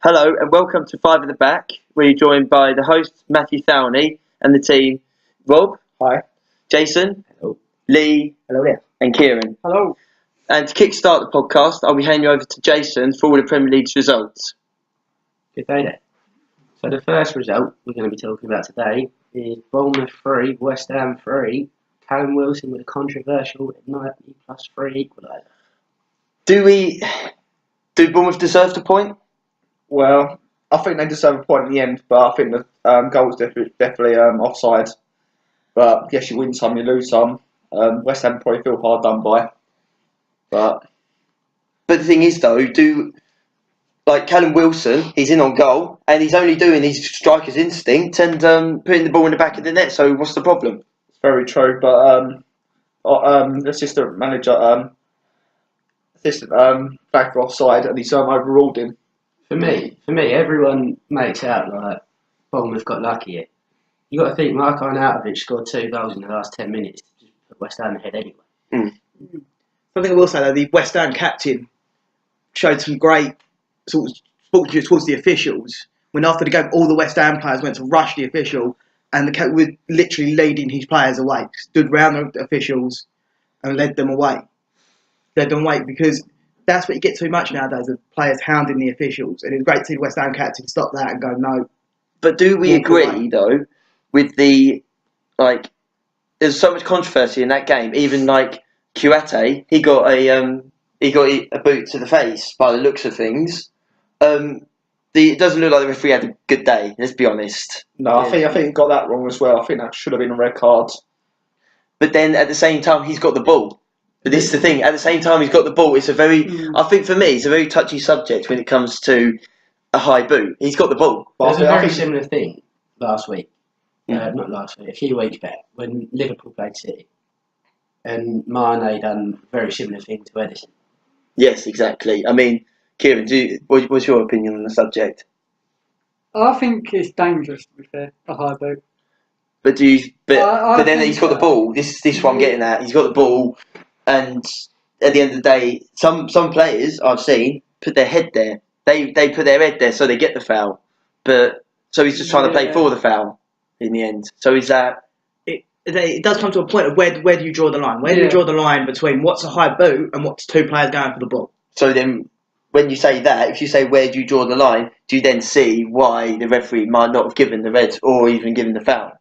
Hello and welcome to Five at the Back. We're joined by the host Matthew Thowney and the team Rob. Hi. Jason. Hello. Lee. Hello there. And Kieran. Hello. And to kickstart the podcast, I'll be handing you over to Jason for all the Premier League's results. Good day there. So the first result we're going to be talking about today is Bournemouth 3, West Ham 3. Callum Wilson with a controversial 90 plus 3 equaliser. Do Bournemouth deserve the point? Well, I think they deserve a point in the end, but I think the goal was definitely offside. But yes, you win some, you lose some. West Ham probably feel hard done by. But the thing is though, Callum Wilson, he's in on goal and he's only doing his striker's instinct and putting the ball in the back of the net, so what's the problem? it's very true. But the assistant manager, flagged for offside, and he's overruled him. For me, everyone makes out like Bournemouth got lucky here. You got to think Marko Arnautovic scored 2 goals in the last 10 minutes to just put West Ham ahead anyway. Something I will say though, the West Ham captain showed some great sort of support towards the officials. When after the game, all the West Ham players went to rush the official, and the captain was literally leading his players away. Stood round the officials and led them away. Because that's what you get too much nowadays, of players hounding the officials. And it was great to see the West Ham captain stop that and go, no. But do we agree though with there's so much controversy in that game, even Kouyaté, he got a boot to the face by the looks of things. It doesn't look like the referee had a good day. Let's be honest. No, I think he got that wrong as well. I think that should have been a red card. But then at the same time, he's got the ball. But this is the thing. At the same time, he's got the ball. It's I think for me, it's a very touchy subject when it comes to a high boot. He's got the ball. There was a very similar thing last week. Not last week, a few weeks back when Liverpool played City, and Mane done a very similar thing to Edison. Yes, exactly. I mean, Kieran, what's your opinion on the subject? I think it's dangerous, to be fair, a high boot. But then he's got the ball. This is what I'm getting at. He's got the ball, and at the end of the day, some players I've seen put their head there. They put their head there so they get the foul. But so he's just trying to play for the foul in the end. So is that? It does come to a point of where do you draw the line? Where do you draw the line between what's a high boot and what's two players going for the ball? So then, when you say that, if you say where do you draw the line, do you then see why the referee might not have given the red or even given the foul?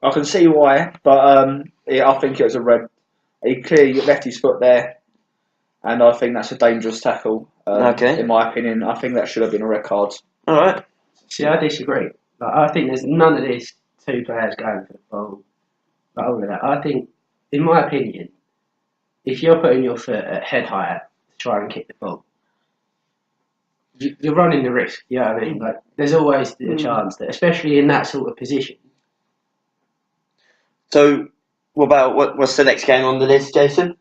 I can see why, but I think it was a red. He clearly left his foot there, and I think that's a dangerous tackle. In my opinion, I think that should have been a red card. All right. See, I disagree. I think there's none of this two players going for the ball. But all of that, I think, in my opinion, if you're putting your foot at head height to try and kick the ball, you're running the risk. You know what I mean? There's always the chance that, especially in that sort of position. So, what's the next game on the list, Jason?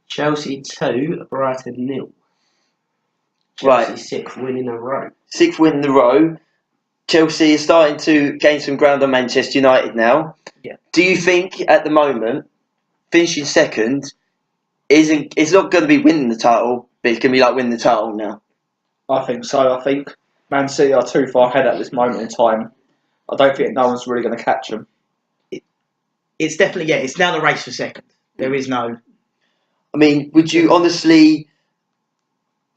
Chelsea 2, Brighton 0. Right. Chelsea's 6th win in a row. 6th win in a row. Chelsea is starting to gain some ground on Manchester United now. Yeah. Do you think, at the moment, finishing second, it's not going to be winning the title, but it's going to be like winning the title now? I think so. I think Man City are too far ahead at this moment in time. I don't think no one's really going to catch them. It's definitely, it's now the race for second. There is no... I mean, would you honestly...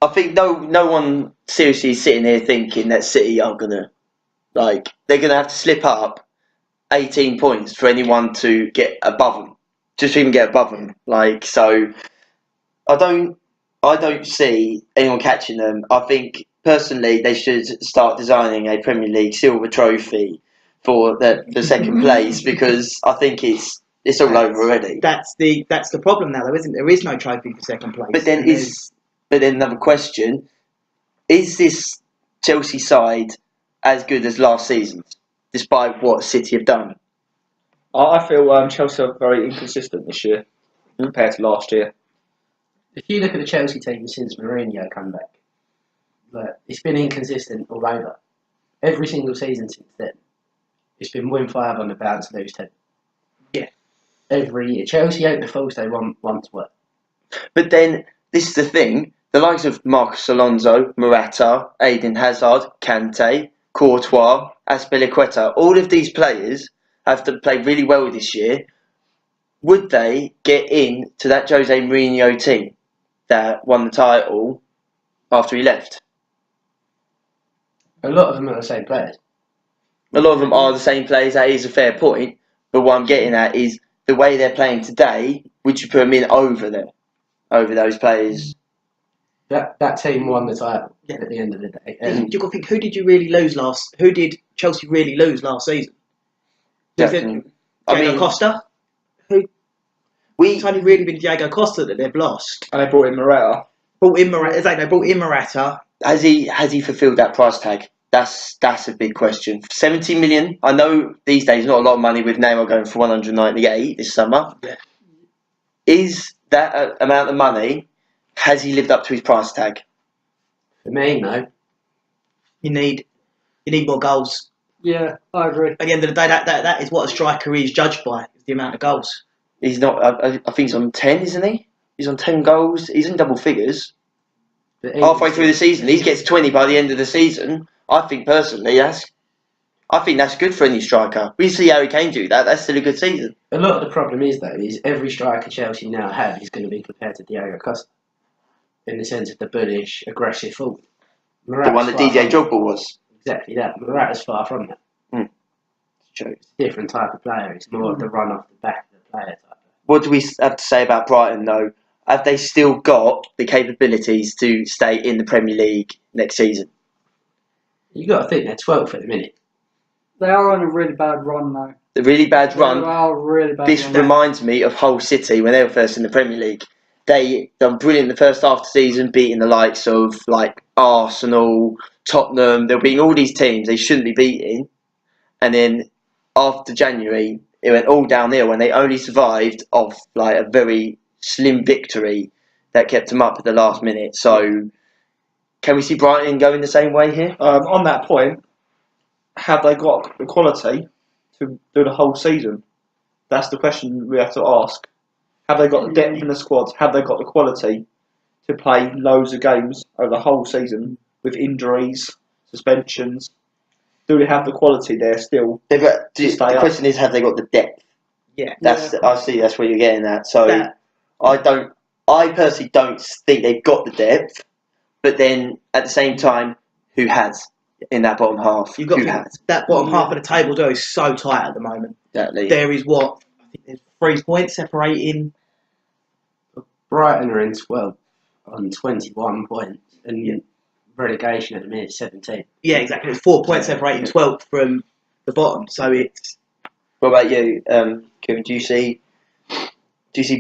I think no one seriously is sitting here thinking that City are going to... they're going to have to slip up 18 points for anyone to get above them. Just to even get above them. So... I don't see anyone catching them. I think, personally, they should start designing a Premier League silver trophy for the second place, because I think it's all over already. That's the problem now, though, isn't there? There is no trophy for second place. But then another question: is this Chelsea side as good as last season, despite what City have done? I feel Chelsea are very inconsistent this year compared to last year. If you look at the Chelsea team since Mourinho come back, it's been inconsistent all over. Every single season since then, it's been win 5 on the bounce, lose 10. Yeah. Every year. Chelsea ain't the fools they once were. But then, this is the thing, the likes of Marcos Alonso, Morata, Eden Hazard, Kante, Courtois, Azpilicueta, all of these players have to play really well this year. Would they get in to that Jose Mourinho team that won the title after he left? A lot of them are the same players. A lot of them are the same players, that is a fair point, but what I'm getting at is the way they're playing today, would you put them in over those players? That team won the title at the end of the day. You've got to think, who did Chelsea really lose last season? Definitely. Diego Costa? It's only really been Diego Costa that they've lost. And they brought in Morata. They brought in Morata. Has he fulfilled that price tag? That's a big question. 70 million. I know these days not a lot of money with Neymar going for 198 this summer. Yeah. Is that amount of money? Has he lived up to his price tag? For me, no. You need more goals. Yeah, I agree. At the end of the day, that is what a striker is judged by, is the amount of goals. He's not. I think he's on 10, isn't he? He's on 10 goals. He's in double figures. Halfway through the season, he gets 20 by the end of the season. I think personally, that's good for any striker. We see Harry Kane do that. That's still a good season. A lot of the problem is every striker Chelsea now have is going to be compared to Diego Costa in the sense of the bullish, aggressive forward. The one that DJ Drogba was. Exactly that. Morata's far from that. It's a different type of player. It's more of the run off the back of the player type. What do we have to say about Brighton, though? Have they still got the capabilities to stay in the Premier League next season? You've got to think they're 12th at the minute. They are on a really bad run, though. The really bad run. They are really bad. This reminds me of Hull City when they were first in the Premier League. They done brilliant the first half of the season, beating the likes of like Arsenal, Tottenham. They were beating all these teams they shouldn't be beating. And then after January, it went all downhill when they only survived off like a very slim victory that kept them up at the last minute. So, can we see Brighton going the same way here? On that point, have they got the quality to do the whole season? That's the question we have to ask. Have they got the depth in the squad? Have they got the quality to play loads of games over the whole season with injuries, suspensions? Do they have the quality there still? The question is, have they got the depth? Yeah. I see. That's where you're getting at. So, I personally don't think they've got the depth. But then, at the same time, who has in that bottom half? You've got that bottom half of the table, though, is so tight at the moment. Exactly. There is I think there's 3 points separating. Brighton are in 12th on 21 points, and relegation at the minute is 17. Yeah, exactly. There's 4 points separating 12th from the bottom. So it's. What about you, Kevin? Do you see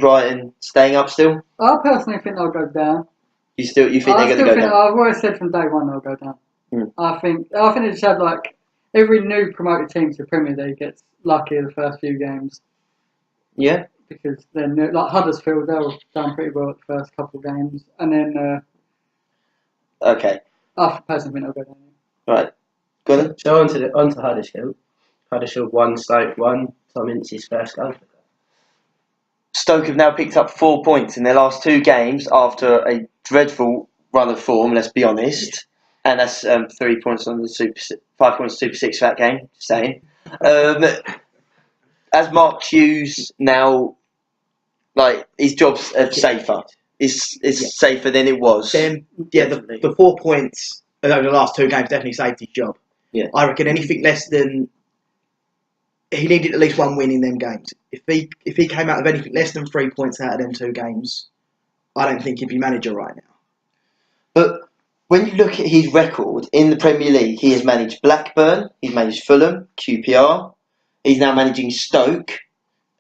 Brighton staying up still? I personally think they'll go down. You think they're going to go down? I've always said from day one they'll go down. I think they just had like every new promoted team to the Premier League gets lucky the first few games. Yeah. Because then like Huddersfield, they were done pretty well at the first couple of games, and then. Okay. I personally think they'll go down. Right. Go on. So on to Huddersfield. Huddersfield 1, Stoke 1. Tom Ince's first goal. Stoke have now picked up 4 points in their last 2 games after a dreadful run of form, let's be honest. And that's 3 points on the 5 points Super 6 for that game, just saying. As Mark Hughes now, like, his job's safer. It's safer than it was. Then, the 4 points over the last 2 games definitely saved his job. Yeah. I reckon anything less than. He needed at least 1 win in them games. If he came out of anything less than 3 points out of them 2 games, I don't think he'd be manager right now. But when you look at his record in the Premier League, he has managed Blackburn, he's managed Fulham, QPR, he's now managing Stoke.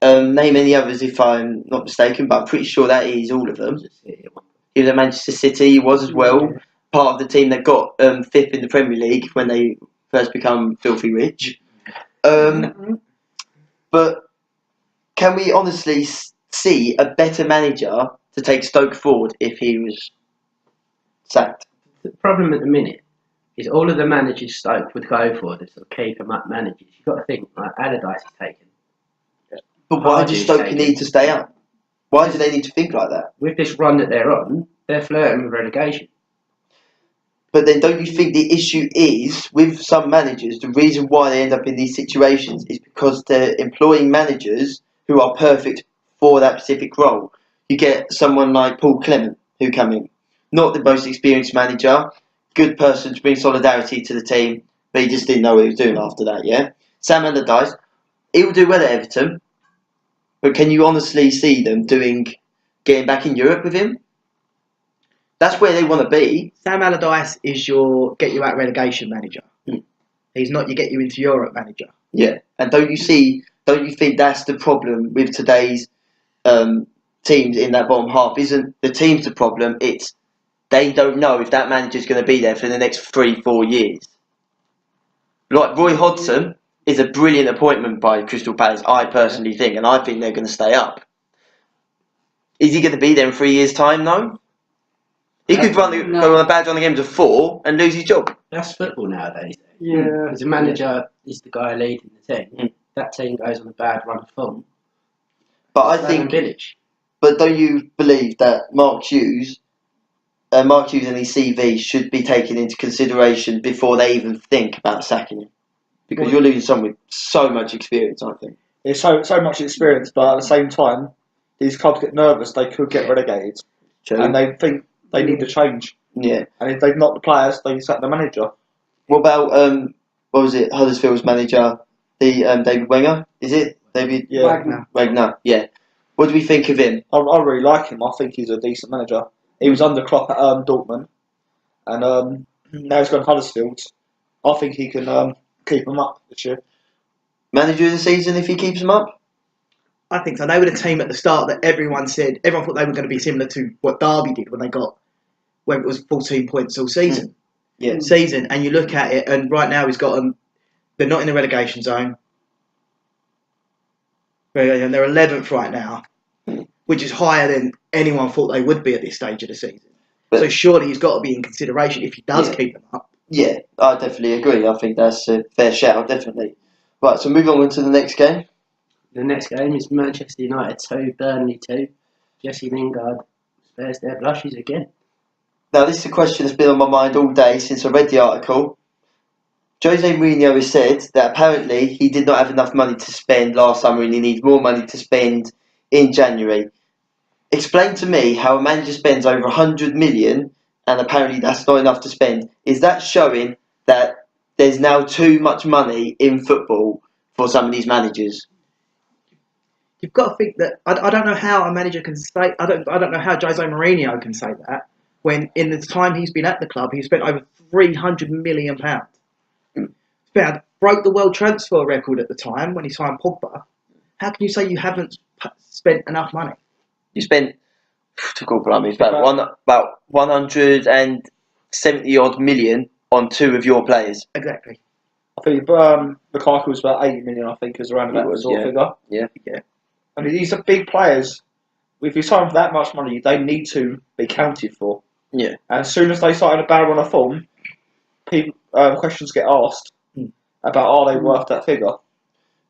Name any others if I'm not mistaken, but I'm pretty sure that is all of them. He was at Manchester City, he was as well, part of the team that got 5th in the Premier League when they first become filthy rich. But can we honestly see a better manager to take Stoke forward if he was sacked? The problem at the minute is all of the managers Stoke would go for the sort of keep them up managers. You've got to think like Allardyce is taken. But why does Stoke need to stay up? Why do they need to think like that? With this run that they're on, They're flirting with relegation. But then don't you think the issue is, with some managers, the reason why they end up in these situations is because they're employing managers who are perfect for that specific role. You get someone like Paul Clement, who come in. Not the most experienced manager, good person to bring solidarity to the team, but he just didn't know what he was doing after that, yeah? Sam Allardyce, he'll do well at Everton, but can you honestly see them getting back in Europe with him? That's where they want to be. Sam Allardyce is your get you out relegation manager. He's not your get you into Europe manager. Yeah, and don't you think that's the problem with today's teams in that bottom half? Isn't the teams the problem? It's they don't know if that manager's going to be there for the next 3-4 years. Like Roy Hodgson is a brilliant appointment by Crystal Palace, I personally think, and I think they're going to stay up. Is he going to be there in 3 years' time? No. He could go on a bad run of games of 4 and lose his job. That's football nowadays. Yeah. Because the manager is the guy leading the team. That team goes on a bad run of form. But I think, village. But don't you believe that Mark Hughes and his CV should be taken into consideration before they even think about sacking him? Because you're losing someone with so much experience, I think. There's so much experience, but at the same time, these clubs get nervous. They could get relegated, and they think they need to change. Yeah. And if they've not the players, they sack the manager. What about what was it? Huddersfield's manager, David Wenger. Is it David? Yeah. Wagner. Yeah. What do we think of him? I really like him. I think he's a decent manager. He was under Klopp at Dortmund, and now he's gone to Huddersfield. I think he can keep him up this year. Manager of the season if he keeps him up? I think so. They were the team at the start that everyone thought they were going to be similar to what Derby did when it was 14 points all season. And you look at it, and right now he's got them. They're not in the relegation zone. And they're 11th right now, which is higher than anyone thought they would be at this stage of the season. But, so surely he's got to be in consideration if he does keep them up. Yeah, I definitely agree. I think that's a fair shout, definitely. Right, so move on to the next game. The next game is Manchester United 2, Burnley 2. Jesse Lingard spares their blushes again. Now, this is a question that's been on my mind all day since I read the article. Jose Mourinho has said that apparently he did not have enough money to spend last summer and he needs more money to spend in January. Explain to me how a manager spends over 100 million and apparently that's not enough to spend. Is that showing that there's now too much money in football for some of these managers? You've got to think that I don't know how a manager can say I don't know how Jose Mourinho can say that when in the time he's been at the club he's spent over £300 million. Broke the world transfer record at the time when he signed Pogba. How can you say you haven't spent enough money? You spent about 170 odd million on 2 of your players. Exactly. I think Lukaku was about 80 million. I think is around that sort of figure. Yeah. I mean, these are big players. If you sign for that much money, they need to be counted for. Yeah. And as soon as they start in a bad run of form, people questions get asked about are they worth that figure.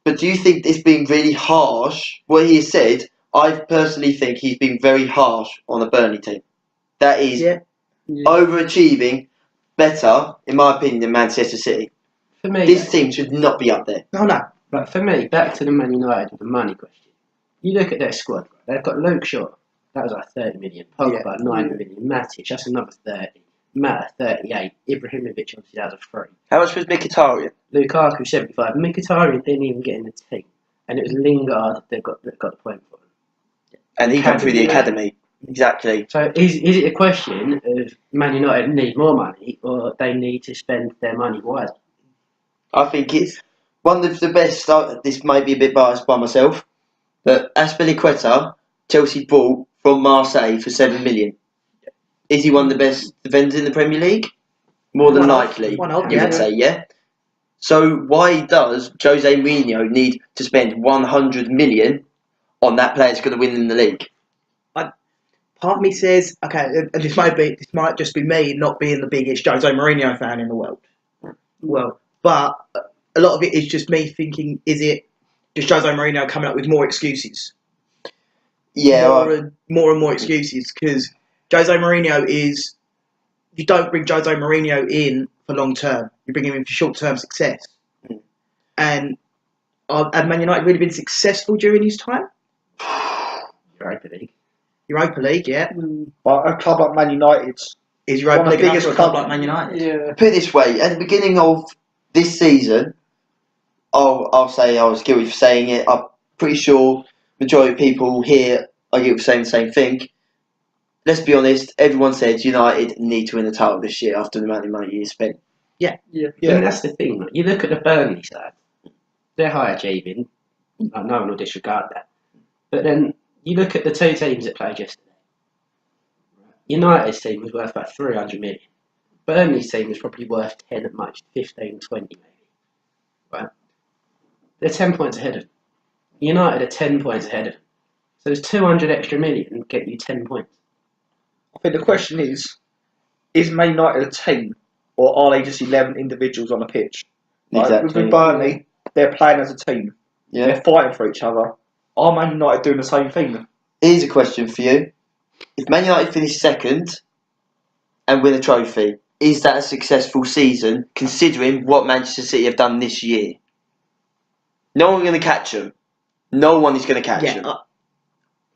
But do you think it's been really harsh? What he has said, I personally think he's been very harsh on the Burnley team. That is overachieving better, in my opinion, than Manchester City. For me, this team should not be up there. No. But for me, back to the Man United with the money question. You look at their squad. They've got Luke Shaw. That was like 30 million. Pogba, 9 million. Matic, that's another 30. Mata, 38. Ibrahimovic, obviously, that was a 3. How much was Mkhitaryan? Lukaku, 75. Mkhitaryan didn't even get in the team. And it was Lingard that got the point for him. And he came through the academy. Exactly. So is it a question of Man United need more money or they need to spend their money wisely? I think it's one of the best. This might be a bit biased by myself, but Azpilicueta, Chelsea bought from Marseille for 7 million. Is he one of the best defenders in the Premier League? More than likely, you would say, yeah. So why does Jose Mourinho need to spend 100 million on that player that's going to win in the league? Part of me says, okay, and this might just be me not being the biggest Jose Mourinho fan in the world. Well, but a lot of it is just me thinking, is it just Jose Mourinho coming up with more excuses? Yeah, more and more excuses because Jose Mourinho is. You don't bring Jose Mourinho in for long term. You bring him in for short term success. And have Man United really been successful during his time? Europa League, yeah. But a club like Man United Is Europa one of League the enough biggest for a club club- like Man United? Yeah. Put it this way, at the beginning of this season, I'll say I was guilty for saying it. I'm pretty sure majority of people here are guilty for saying the same thing. Let's be honest, everyone said United need to win the title this year after the amount of money you spent. And that's the thing. Like, you look at the Burnley side; they're high achieving. Like, no one will disregard that. But then you look at the two teams that played yesterday. United's team was worth about 300 million. Burnley's team was probably worth 10 at most, 15, 20 maybe. Right? They're 10 points ahead of them. United are 10 points ahead of them. So there's 200 extra million get you 10 points. I think the question is Man United a team, or are they just 11 individuals on a pitch? Like, Exactly. with Burnley, they're playing as a team. Yeah. They're fighting for each other. Are Man United doing the same thing? Here's a question for you. If Man United finish second and win a trophy, is that a successful season considering what Manchester City have done this year? No one's going to catch them. No one is going to catch them.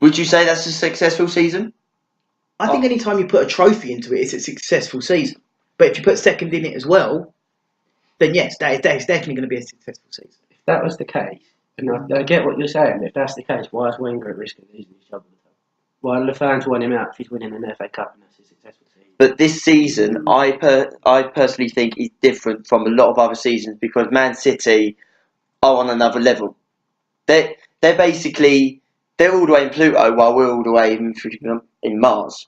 Would you say that's a successful season? I think any time you put a trophy into it, it's a successful season. But if you put second in it as well, then yes, that is definitely going to be a successful season. If that was the case, and I get what you're saying, but if that's the case, why is Wenger at risk of losing his job? Why are the fans want him out if he's winning an FA Cup and that's a successful season? But this season, I personally think is different from a lot of other seasons because Man City are on another level. They're basically they're all the way in Pluto while we're all the way in Mars.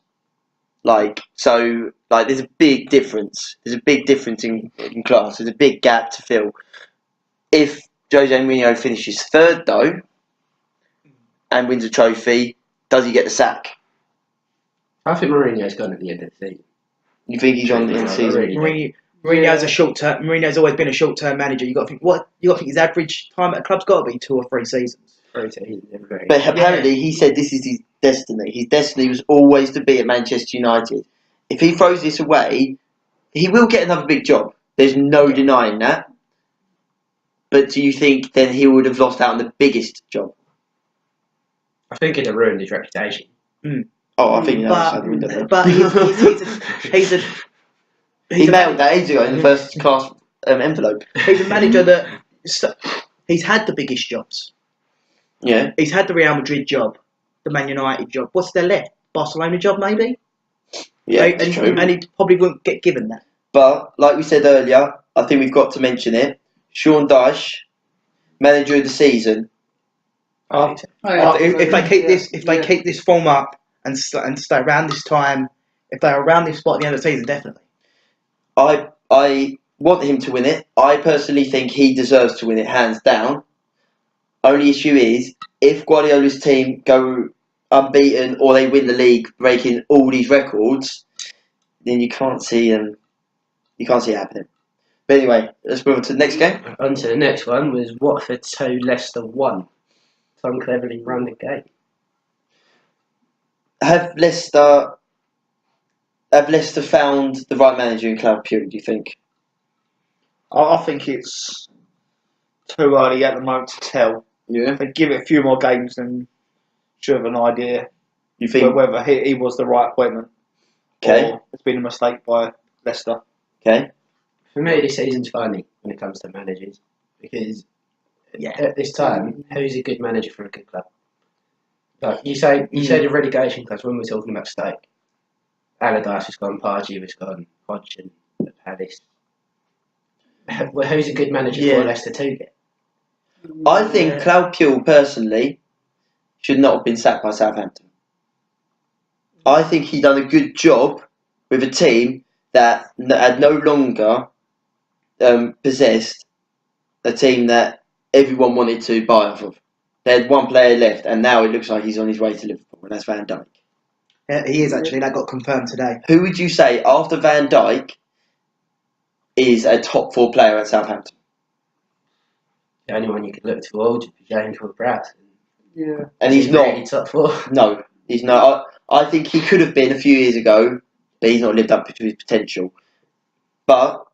There's a big difference. There's a big difference in class. There's a big gap to fill. If Jose Mourinho finishes third though and wins a trophy, does he get the sack? I think Mourinho's gone at the end of the season. You think he's on the end of the season? Mourinho's a short term. Mourinho's always been a short term manager. You got to think his average time at a club's got to be 2 or 3 seasons. But apparently he said this is his destiny. His destiny was always to be at Manchester United. If he throws this away, he will get another big job. There's no denying that. But do you think then he would have lost out on the biggest job? I think it'd have ruined his reputation. Oh, I think But he mailed that ages ago in the first class envelope. He's a manager that he's had the biggest jobs. Yeah. He's had the Real Madrid job, the Man United job. What's there left? Barcelona job, maybe? Yeah, it's true. And he probably wouldn't get given that. But, like we said earlier, I think we've got to mention it. Sean Dyche, manager of the season. If they keep this form up and stay around this time, if they're around this spot at the end of the season, definitely. I want him to win it. I personally think he deserves to win it, hands down. Only issue is, if Guardiola's team go unbeaten or they win the league, breaking all these records, then you can't see it happening. But anyway, let's move on to the next game. On to the next one was Watford 2, Leicester 1. Tom cleverly run the game. Have Leicester found the right manager in Club Pure, do you think? I think it's too early at the moment to tell. Yeah. If they give it a few more games, then should have an idea. You think? Whether he was the right appointment. Okay. Or it's been a mistake by Leicester. Okay. For me, this season's funny when it comes to managers because at this time, who's a good manager for a good club? Like you say the relegation clubs when we're talking about Stoke. Allardyce has gone, Pardew has gone, Hodgson at Palace. Well, who's a good manager for Leicester to get? I think Claude Puel, personally, should not have been sacked by Southampton. I think he done a good job with a team that had no longer possessed a team that everyone wanted to buy off of. They had one player left, and now it looks like he's on his way to Liverpool, and that's Van Dijk. Yeah, he is actually. That got confirmed today. Who would you say, after Van Dijk, is a top 4 player at Southampton? The only one you could look towards would be James Ward-Prowse. Yeah. And he's not. Really top 4. No, he's not. I think he could have been a few years ago, but he's not lived up to his potential. But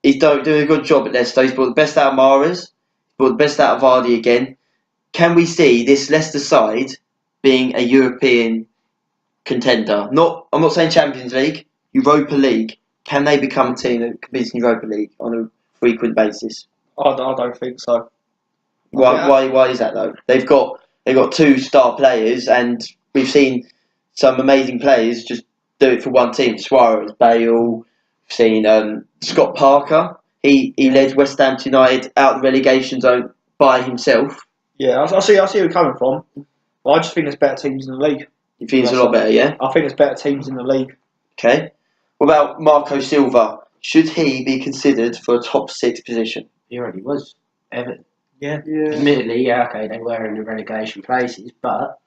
he's doing a good job at Leicester. He's brought the best out of Mahrez, brought the best out of Vardy again. Can we see this Leicester side being a European contender? I'm not saying Champions League, Europa League. Can they become a team that competes in Europa League on a frequent basis? I don't think so. Why is that though? They've got 2 star players, and we've seen some amazing players just do it for one team. Suarez, Bale. We've seen Scott Parker. He led West Ham United out of the relegation zone by himself. Yeah, I see where you're coming from. But I just think there's better teams in the league. You think it's a lot better, yeah? I think there's better teams in the league. Okay. What about Marco Silva? Should he be considered for a top 6 position? He already was. Everton. Yeah. Admittedly, okay, they were in the relegation places, but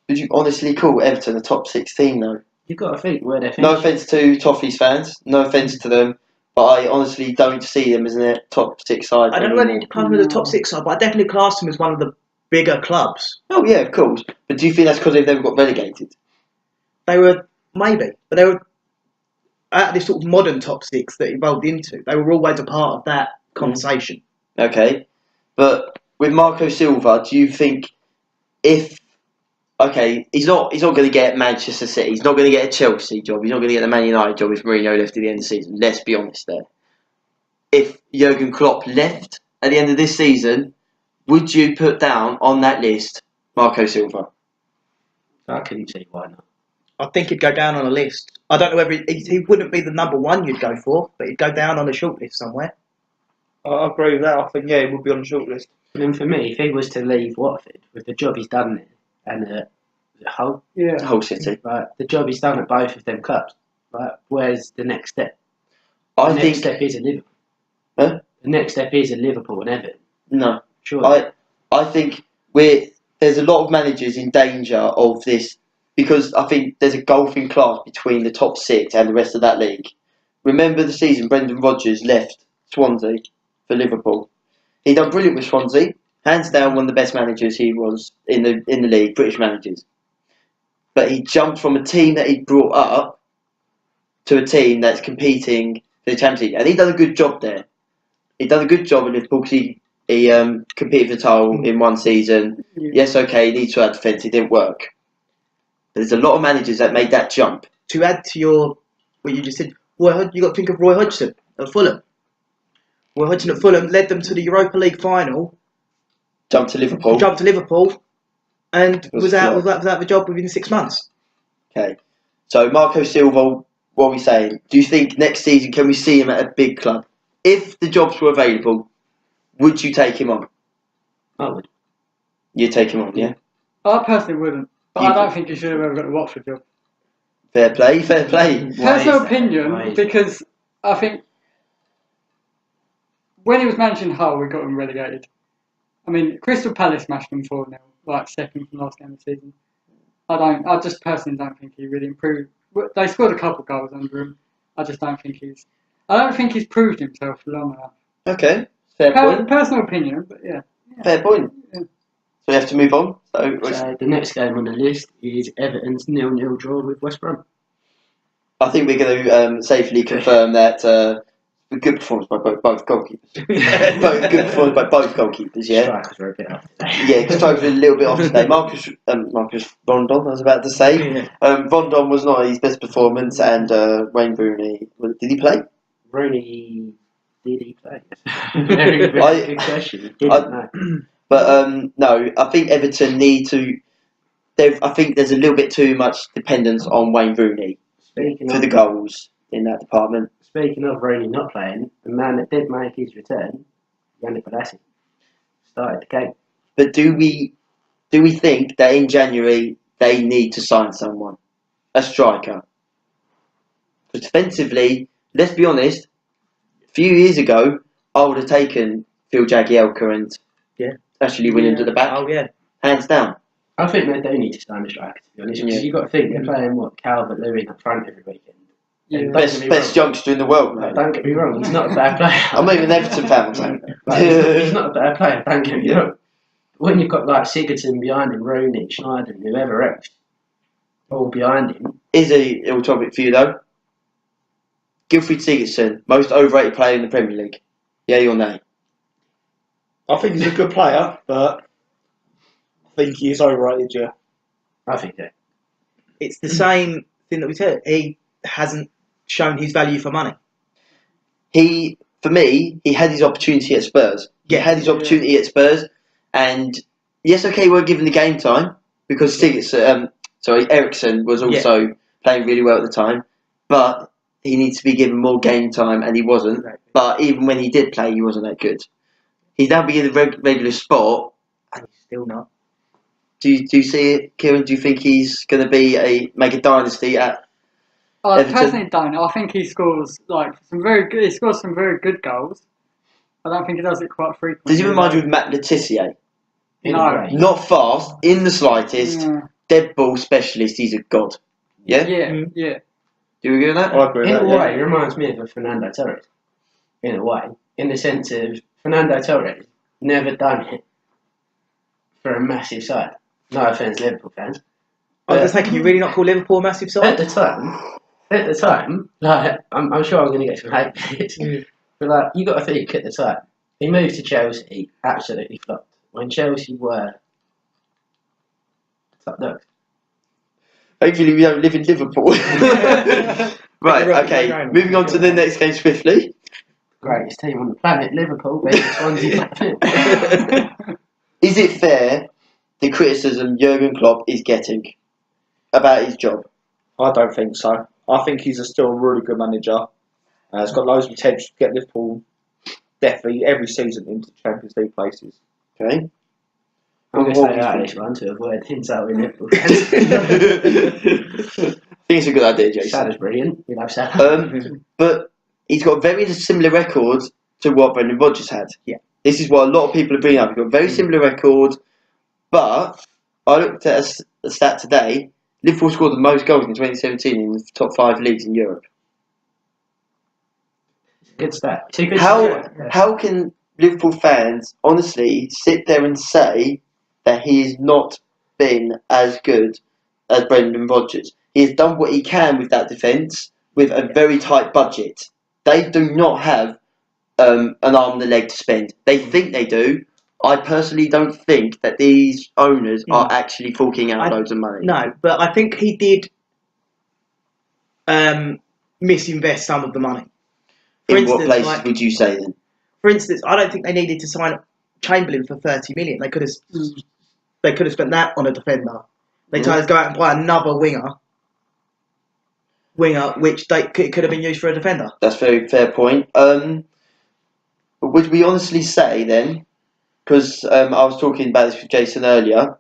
Would you honestly call Everton a top 6 team though? you've got to think where they're No finishing. offence to Toffees fans, no offence to them, but I honestly don't see them as a top 6 side. I don't know whether you'd class them as a top 6 side, but I definitely class them as one of the bigger clubs. Oh yeah, of course. But do you think that's because they've never got relegated? They were, maybe, but they were out of this sort of modern top 6 that evolved into. They were always a part of that conversation. Okay. But with Marco Silva, do you think he's not going to get Manchester City, he's not going to get a Chelsea job, he's not going to get the Man United job if Mourinho left at the end of the season. Let's be honest there. If Jurgen Klopp left at the end of this season, would you put down on that list Marco Silva? I couldn't see why not. I think he'd go down on a list. I don't know whether he wouldn't be the number 1 you'd go for, but he'd go down on a short list somewhere. I agree with that. I think, he would be on the shortlist. And then for me, if he was to leave Watford with the job he's done there and the whole City. the job he's done at both of them clubs, where's the next step? I The think next step is a Liverpool. Huh? The next step is a Liverpool and Everton. no. Sure. I think there's a lot of managers in danger of this because I think there's a gulfing class between the top 6 and the rest of that league. Remember the season Brendan Rodgers left Swansea for Liverpool. He done brilliant with Swansea, hands down one of the best managers he was in the league, British managers. But he jumped from a team that he brought up to a team that's competing for the Champions League, and he done a good job there. He done a good job at Liverpool because he competed for the title in one season. Yes, okay, he needs to add defence. It didn't work. There's a lot of managers that made that jump. To add to what you just said, you got to think of Roy Hodgson at Fulham. Roy Hodgson at Fulham led them to the Europa League final, Jump to Liverpool. And was out without the job within 6 months. Okay. So Marco Silva, what are we saying? Do you think next season can we see him at a big club? If the jobs were available, would you take him on? I would. You'd take him on, yeah? I personally wouldn't. But I don't think he should have ever got a Watford job. Fair play. Personal opinion, because I think when he was managing Hull, we got him relegated. I mean, Crystal Palace smashed them 4-0, second from last game of the season. I just personally don't think he really improved. They scored a couple of goals under him. I don't think he's proved himself long enough. Okay, fair point. Personal opinion, but yeah. Fair point. Yeah. So we have to move on. So the next game on the list is Everton's 0-0 draw with West Brom. I think we're going to safely confirm that a good performance by both goalkeepers. Good performance by both goalkeepers, yeah. Strikers were a bit off today. Yeah, strikers were a little bit off today. Marcus Rondon, I was about to say. Yeah. Rondon was not his best performance, and Wayne Rooney, did he play? Rooney, did he play? Very good question. Didn't know. But no, I think Everton need to. I think there's a little bit too much dependence on Wayne Rooney for the goals in that department. Speaking of Rooney not playing, the man that did make his return, Yannick Bolasie, started the game. But do we think that in January they need to sign someone, a striker? Because defensively, let's be honest, a few years ago I would have taken Phil Jagielka and Ashley Williams at the back. Oh yeah, hands down. I think they do need to sign a striker, to be honest. Because you've got to think they're playing Calvert-Lewin up front every weekend. Yeah. Best youngster in the world, mate. Don't get me wrong, he's not a bad player. I'm not even an Everton fan, I'm saying. He's not a bad player, don't get me wrong. When you've got Sigurdsson behind him, Rooney, Schneider, and whoever else, all behind him. Is a little topic for you though. Gylfi Sigurdsson, most overrated player in the Premier League. Yeah or nay? I think he's a good player, but I think he is overrated. Yeah. I think that. It's the same thing that we said. He hasn't shown his value for money. For me, he had his opportunity at Spurs. He had his opportunity at Spurs, and yes, okay, we're given the game time because Ericsson was also playing really well at the time, but he needs to be given more game time, and he wasn't. Exactly. But even when he did play, he wasn't that good. He's now being in the regular spot. And he's still not. Do you see it, Kieran? Do you think he's going to make a dynasty at? I Everton? personally don't. I think he scores some very good. He scores some very good goals. I don't think he does it quite frequently. Does he remind you of Matt Letizia? No. Not fast in the slightest. Yeah. Dead ball specialist. He's a god. Yeah. Yeah. Do you agree with that? I agree In with a that. way, he reminds me of a Fernando Torres. In a way, in the sense of Fernando Torres never done it for a massive side. No offence, Liverpool fans. I was going to say, can you really not call Liverpool a massive side? At the time, like I'm sure I'm going to get some hate for this, but like you got to think at the time, he moved to Chelsea, absolutely flopped. When Chelsea were top dogs. Hopefully we don't live in Liverpool. Right. Okay. Moving on to the next game swiftly. Greatest team on the planet, Liverpool, beat Swansea. Is it fair the criticism Jurgen Klopp is getting about his job? I don't think so. I think he's still a really good manager. He's got loads of potential to get Liverpool definitely every season into Champions League places. Okay. I'm going to say that this one to avoid insult with Liverpool fans. I think it's a good idea, Jason. Salah's brilliant. You love Salah. But he's got a very similar record to what Brendan Rodgers had. Yeah. This is what a lot of people are bringing up. He's got a very similar record, but I looked at a stat today. Liverpool scored the most goals in 2017 in the top 5 leagues in Europe. Good stat. It's a good stat. How can Liverpool fans honestly sit there and say that he has not been as good as Brendan Rodgers? He has done what he can with that defence with a very tight budget. They do not have an arm and a leg to spend. They think they do. I personally don't think that these owners are actually forking out loads of money. No, but I think he did misinvest some of the money. In what places would you say then? For instance, I don't think they needed to sign Chamberlain for 30 million. They could have spent that on a defender. They tried to go out and buy another winger, which could have been used for a defender. That's a very fair point. Would we honestly say then, because I was talking about this with Jason earlier,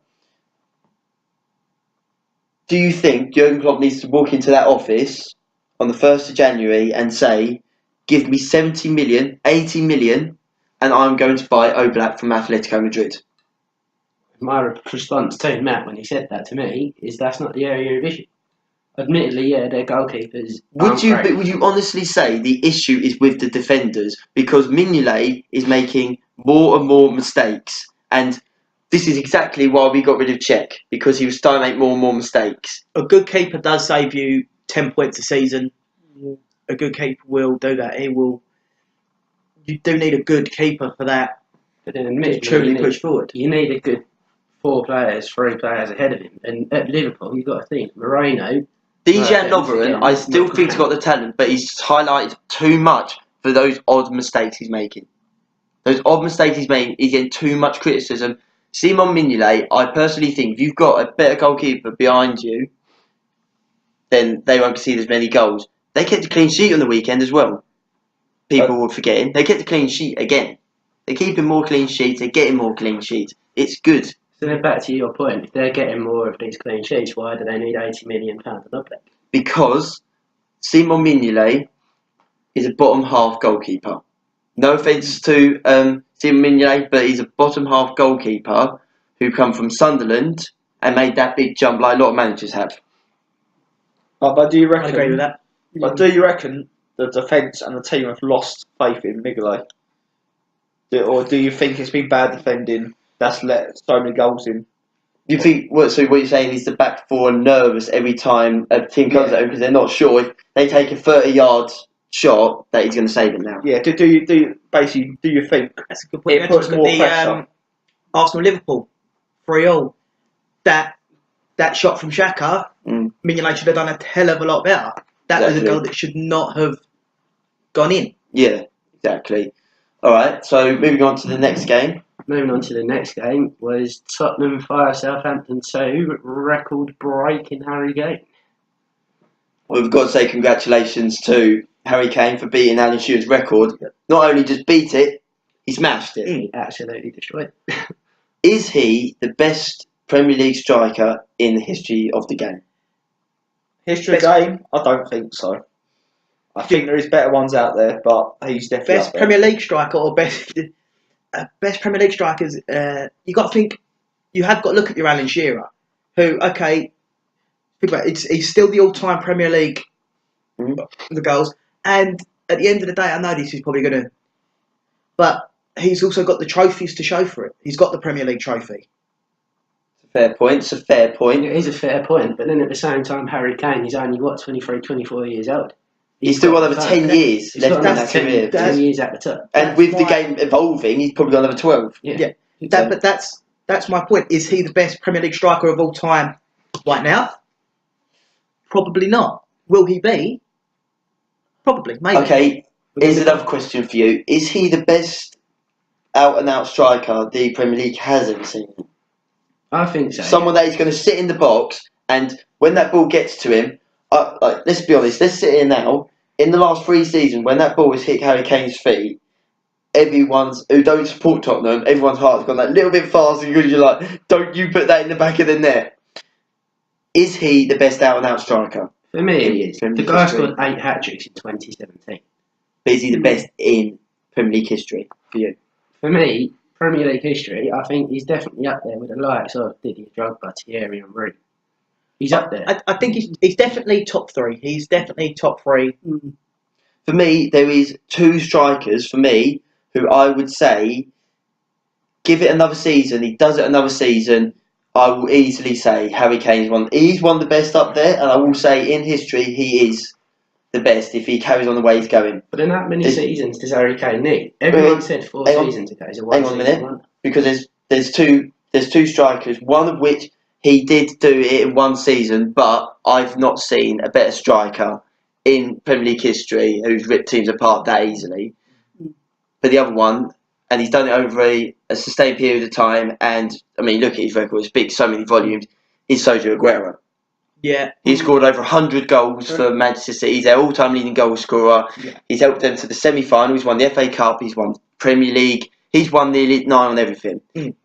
do you think Jurgen Klopp needs to walk into that office on the 1st of January and say, give me 70 million, 80 million, and I'm going to buy Oblak from Atletico Madrid? My response to Matt when he said that to me is that's not the area of issue. Admittedly, yeah, their goalkeepers. Would you honestly say the issue is with the defenders because Mignolet is making more and more mistakes, and this is exactly why we got rid of Cech, because he was starting to make more and more mistakes. A good keeper does save you 10 points a season. A good keeper will do that. He will. You do need a good keeper for that. But then, To admittedly, truly push forward. You need a good 3 players ahead of him. And at Liverpool, you've got to think Moreno. Dejan Lovren, I still think he's got the talent, but he's highlighted too much for those odd mistakes he's making. Those odd mistakes he's making, he's getting too much criticism. Simon Mignolet, I personally think if you've got a better goalkeeper behind you, then they won't concede as many goals. They kept a clean sheet on the weekend as well. People were forgetting. They kept a clean sheet again. They're keeping more clean sheets, they're getting more clean sheets. It's good. So then back to your point, if they're getting more of these clean sheets, why do they need £80 million on Oblak? Because Simon Mignolet is a bottom half goalkeeper. No offence to Simon Mignolet, but he's a bottom half goalkeeper who come from Sunderland and made that big jump like a lot of managers have. But do you reckon? I agree with that. But do you reckon the defence and the team have lost faith in Mignolet? Or do you think it's been bad defending that's let so many goals in? You think what you're saying is the back four are nervous every time a team comes at them because they're not sure if they take a 30-yard shot that he's going to save it now. Yeah. Do you think That's a good point. it puts more pressure? Arsenal-Liverpool, 3-3. That shot from Xhaka, Mignolet should have done a hell of a lot better. That was a goal that should not have gone in. Yeah, exactly. All right, so moving on to the next game. Moving on to the next game was Tottenham 5, Southampton 2, record-breaking Harry Kane. Well, we've got to say congratulations to Harry Kane for beating Alan Shearer's record. Not only just beat it, he smashed it. He absolutely destroyed it. Is he the best Premier League striker in the history of the game? History of the game? I don't think so. I think there is better ones out there, but he's definitely Best Premier League striker or best Premier League strikers. You got to think. You have got to look at your Alan Shearer, who think about it, he's still the all-time Premier League the goals, and at the end of the day, I know this is probably going to, but he's also got the trophies to show for it. He's got the Premier League trophy. Fair point. It's a fair point. It is a fair point, but then at the same time, Harry Kane is only 23, 24 years old. He's still got another 10 years left in that 10, career. 10 years at the top. And with the game evolving, he's probably got another 12. Yeah. But that's my point. Is he the best Premier League striker of all time right now? Probably not. Will he be? Probably, maybe. Okay, here's another question for you. Is he the best out-and-out striker the Premier League has ever seen? I think so. Someone that is going to sit in the box, and when that ball gets to him, let's be honest, let's sit here now. In the last 3 seasons, when that ball has hit Harry Kane's feet, everyone's who don't support Tottenham, everyone's heart's gone that little bit faster because you're like, don't you put that in the back of the net. Is he the best out-and-out striker? For me, he is. The guy scored 8 hat-tricks in 2017. But is he the best in Premier League history for you? For me, Premier League history, I think he's definitely up there with the likes of Didier Drogba, Thierry Henry. He's up there. I think he's definitely top 3. He's definitely top 3. For me, there is 2 strikers, for me, who I would say, give it another season, he does it another season, I will easily say Harry Kane's one. He's one of the best up there, and I will say in history he is the best if he carries on the way he's going. But in that many seasons does Harry Kane need? Everyone said 4 seasons ago. Hang on a minute, because there's two strikers, one of which he did do it in 1 season, but I've not seen a better striker in Premier League history who's ripped teams apart that easily. But the other one, and he's done it over a sustained period of time, and I mean, look at his record, it speaks so many volumes, is Sergio Aguero. Yeah. He scored over 100 goals for Manchester City. He's their all-time leading goal scorer. Yeah. He's helped them to the semi-final. He's won the FA Cup. He's won Premier League. He's won nearly 9 on everything.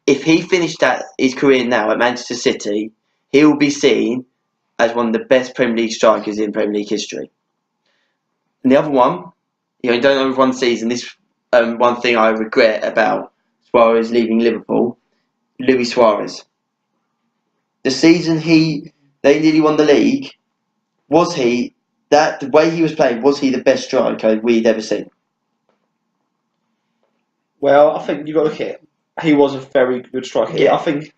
If he finished his career now at Manchester City, he will be seen as one of the best Premier League strikers in Premier League history. And the other one, he only done it over 1 season. This one thing I regret about Suarez leaving Liverpool, Luis Suarez. The season they nearly won the league, was he, the way he was playing, was he the best striker we'd ever seen? Well, I think you've got to look at it. He was a very good striker. Yeah. I think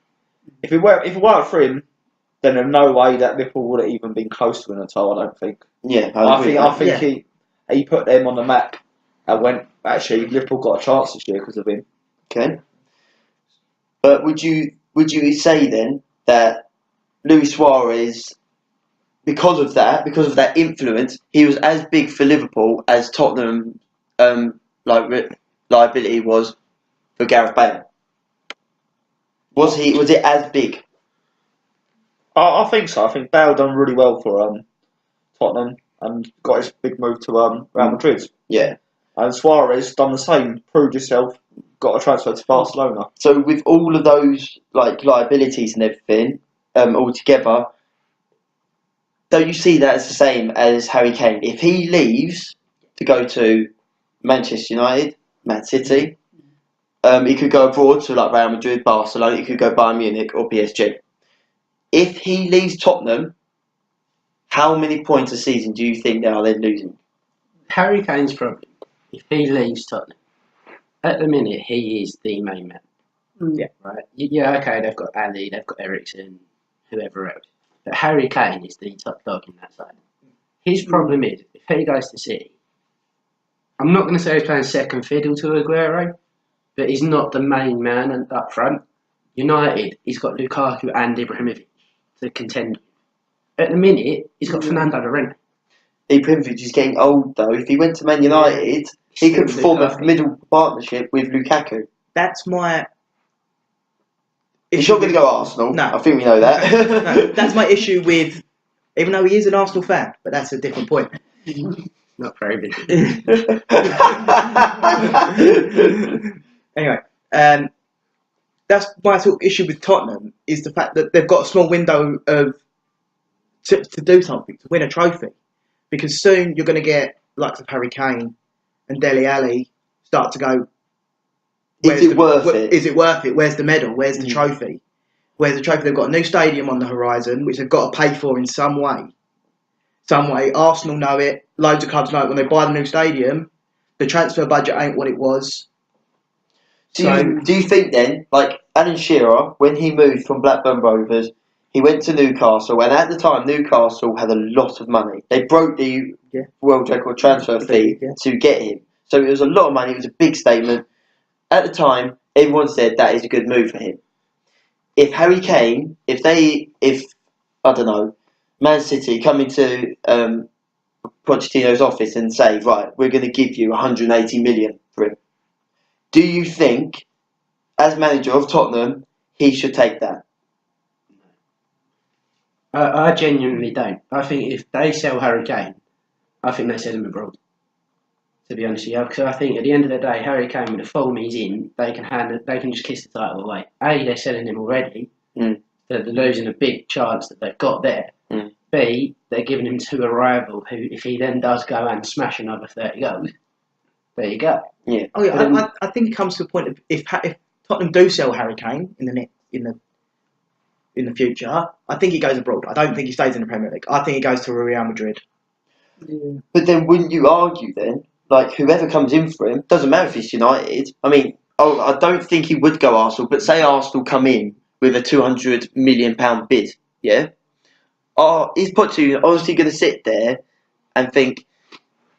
if it weren't for him, then there's no way that Liverpool would have even been close to winning at all, I don't think. Yeah, I think he put them on the map and went, actually, Liverpool got a chance this year because of him. Okay. But would you say then that Luis Suarez, because of that influence, he was as big for Liverpool as Tottenham liability was for Gareth Bale? Was it as big? I think so. I think Bale done really well for Tottenham and got his big move to Real Madrid. Yeah. And Suarez done the same, proved himself, got a transfer to Barcelona. So with all of those liabilities and everything all together, don't you see that as the same as Harry Kane? If he leaves to go to Manchester United, Man City, he could go abroad to Real Madrid, Barcelona, he could go Bayern Munich or PSG. If he leaves Tottenham, how many points a season do you think they are then losing? Harry Kane's problem, if he leaves Tottenham, at the minute he is the main man. Yeah. Right? Yeah, okay, they've got Ali, they've got Ericsson, whoever else. But Harry Kane is the top dog in that side. His problem is, if he goes to City, I'm not going to say he's playing second fiddle to Aguero, but he's not the main man up front. United, he's got Lukaku and Ibrahimovic to contend with. At the minute, he's got Fernando Llorente. Ibrahimovic is getting old though. If he went to Man United, he could form a middle partnership with Lukaku. That's my. He's not going to go Arsenal. No. I think we know that. No, that's my issue with. Even though he is an Arsenal fan, but that's a different point. Not very big. Anyway, that's my sort of issue with Tottenham is the fact that they've got a small window of to do something, to win a trophy, because soon you're going to get likes of Harry Kane and Dele Alli start to go. Is it worth it? Is it worth it? Where's the medal? Where's the trophy? Where's the trophy? They've got a new stadium on the horizon, which they've got to pay for in some way. Arsenal know it. Loads of clubs know it. When they buy the new stadium, the transfer budget ain't what it was. Do you think then, like Alan Shearer, when he moved from Blackburn Rovers, he went to Newcastle, and at the time Newcastle had a lot of money. They broke the world record transfer fee to get him. So it was a lot of money. It was a big statement. At the time, everyone said that is a good move for him. If Harry Kane, if I don't know, Man City come into Pochettino's office and say, right, we're going to give you 180 million for him. Do you think, as manager of Tottenham, he should take that? I genuinely don't. I think if they sell Harry Kane, I think they sell him abroad. To be honest with you, because I think at the end of the day, Harry Kane, with the form he's in, they can just kiss the title away. A, they're selling him already. They're losing a big chance that they've got there. B, they're giving him to a rival who, if he then does go and smash another 30 goals, there you go. Yeah. Oh yeah, I think it comes to a point of if Tottenham do sell Harry Kane in the future, I think he goes abroad. I don't think he stays in the Premier League. I think he goes to Real Madrid. Yeah. But then wouldn't you argue then, like whoever comes in for him, doesn't matter if it's United. I mean, I don't think he would go Arsenal, but say Arsenal come in with a £200 million bid, yeah? Is Pochettino honestly going to sit there and think,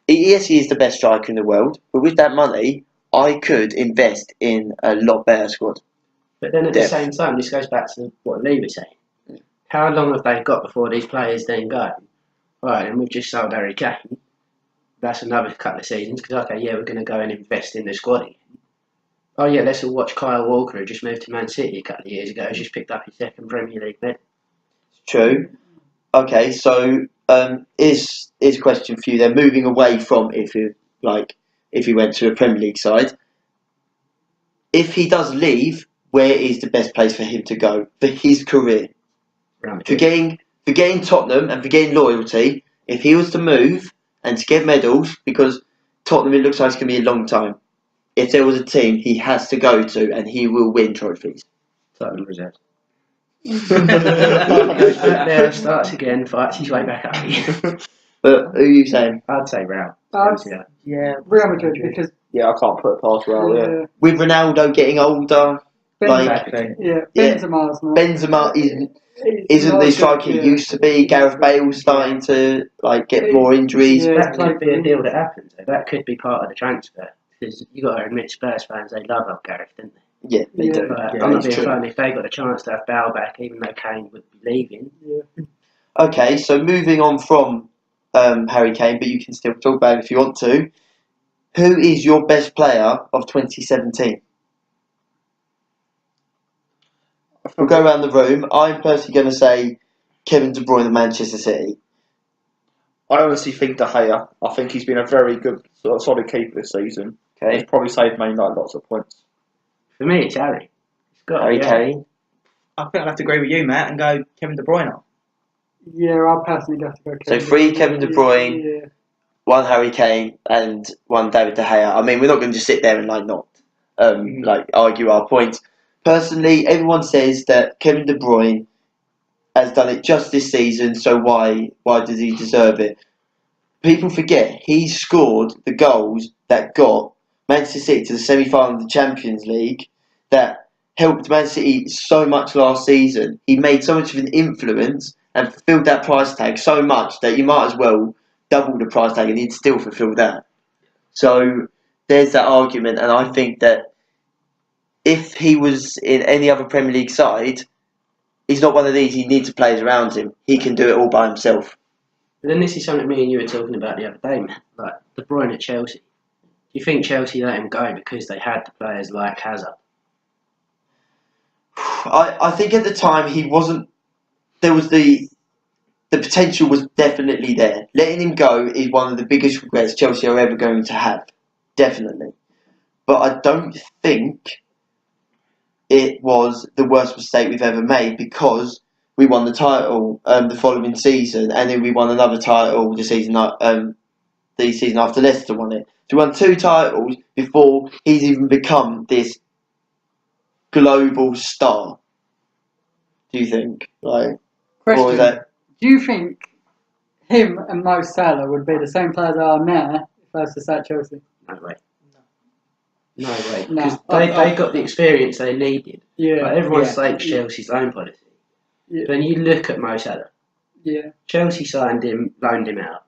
yes, he is the best striker in the world, but with that money, I could invest in a lot better squad. But then at the same time, this goes back to what Lee was saying. How long have they got before these players then go, right, and we've just sold Harry Kane, that's another couple of seasons, because, okay, yeah, we're going to go and invest in the squad again. Oh, yeah, let's all watch Kyle Walker, who just moved to Man City a couple of years ago, who's just picked up his second Premier League bet. True. Okay, so is a question for you then, moving away from if he went to a Premier League side, if he does leave, where is the best place for him to go for his career? For getting Tottenham and for getting loyalty, if he was to move and to get medals, because Tottenham, it looks like it's going to be a long time. If there was a team he has to go to and he will win trophies. Tottenham Reserve. There starts again, fights his way back up again. But who are you saying? I'd say Real. Yeah, Real Madrid, because I can't put it past Real. Yeah. With Ronaldo getting older, Benzema isn't the striker he used to be. Gareth Bale's starting to get more injuries. That could be a deal that happens. That could be part of the transfer. Because you got to admit, Spurs fans, they love old Gareth, don't they? Yeah, they do. I'm not being funny. If they got a chance to have Bale back, even though Kane would be leaving. Yeah. Okay, so moving on from Harry Kane, but you can still talk about it if you want to. Who is your best player of 2017? We'll go around the room. I'm personally going to say Kevin De Bruyne of Manchester City. I honestly think De Gea. I think he's been a very good, solid keeper this season. Okay. He's probably saved Man United lots of points. For me, it's Harry. Harry Kane. I think I'll have to agree with you, Matt, and go Kevin De Bruyne. Yeah, I'll personally have to go Kevin. So 3 Kevin De Bruyne, 1 Harry Kane, and 1 David De Gea. I mean, we're not going to just sit there and not argue our points. Personally, everyone says that Kevin De Bruyne has done it just this season, so why does he deserve it? People forget he scored the goals that got Manchester City to the semi-final of the Champions League that helped Man City so much last season. He made so much of an influence and fulfilled that price tag so much that you might as well double the price tag and he'd still fulfill that. So there's that argument, and I think that if he was in any other Premier League side, he's not one of these. He needs players around him. He can do it all by himself. But then this is something me and you were talking about the other day, man. Like De Bruyne at Chelsea. Do you think Chelsea let him go because they had the players like Hazard? I think at the time he wasn't. There was the potential was definitely there. Letting him go is one of the biggest regrets Chelsea are ever going to have, definitely. But I don't think it was the worst mistake we've ever made because we won the title the following season, and then we won another title the season after Leicester won it. So we won 2 titles before he's even become this global star. Do you think? Or Question: is that? Do you think him and Mo Salah would be the same players they are now if they was to stay at Chelsea? No way. No way. No. Because they got the experience they needed. Yeah. Like everyone yeah. slates Chelsea's loan policy. Yeah. Then you look at Mo Salah. Yeah. Chelsea loaned him out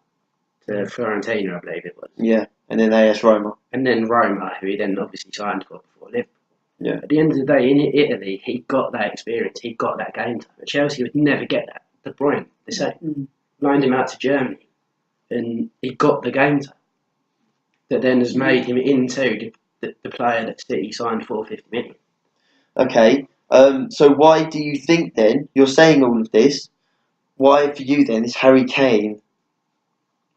to Fiorentina, I believe it was. Yeah, and then AS Roma. And then Roma, who he then obviously signed for before Liverpool. Yeah. At the end of the day, in Italy, he got that experience, he got that game time. But Chelsea would never get that. De Bruyne, the same. Loaned him out to Germany, and he got the game time. That then has made him into the player that City signed for 50 million. Okay, so why do you think then, you're saying all of this, why for you then is Harry Kane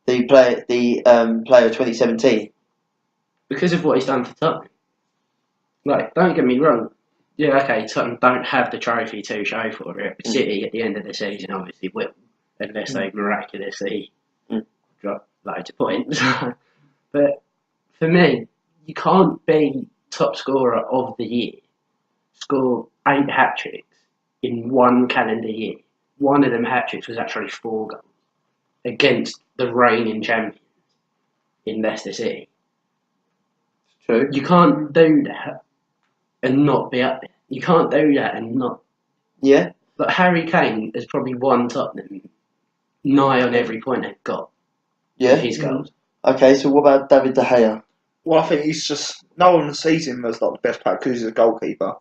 the player of 2017? Because of what he's done for Tottenham. Like, don't get me wrong. Yeah, okay, Tottenham don't have the trophy to show for it. City at the end of the season obviously will, unless they miraculously drop loads of points. But for me, you can't be top scorer of the year, score 8 hat-tricks in one calendar year. One of them hat-tricks was actually 4 goals against the reigning champions in Leicester City. True. You can't do that and not be up there. You can't do that and not. Yeah. But Harry Kane has probably won Tottenham nigh on every point they've got. Yeah. With his goals. Okay, so what about David De Gea? Well, I think he's just no one sees him as like the best player because he's a goalkeeper.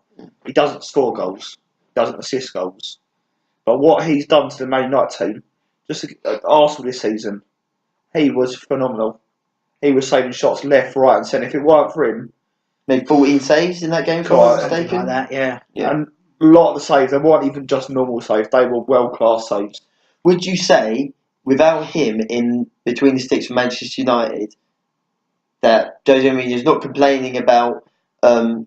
He doesn't score goals, doesn't assist goals. But what he's done to the Man United team, just at Arsenal this season, he was phenomenal. He was saving shots left, right, and centre. If it weren't for him, Made 14 saves in that game, if I'm Quite, not Something mistaken. like that, yeah. Yeah. and a lot of the saves, they weren't even just normal saves, they were world-class saves. Would you say, without him in between the sticks for Manchester United, that Jose Mourinho is not complaining about, not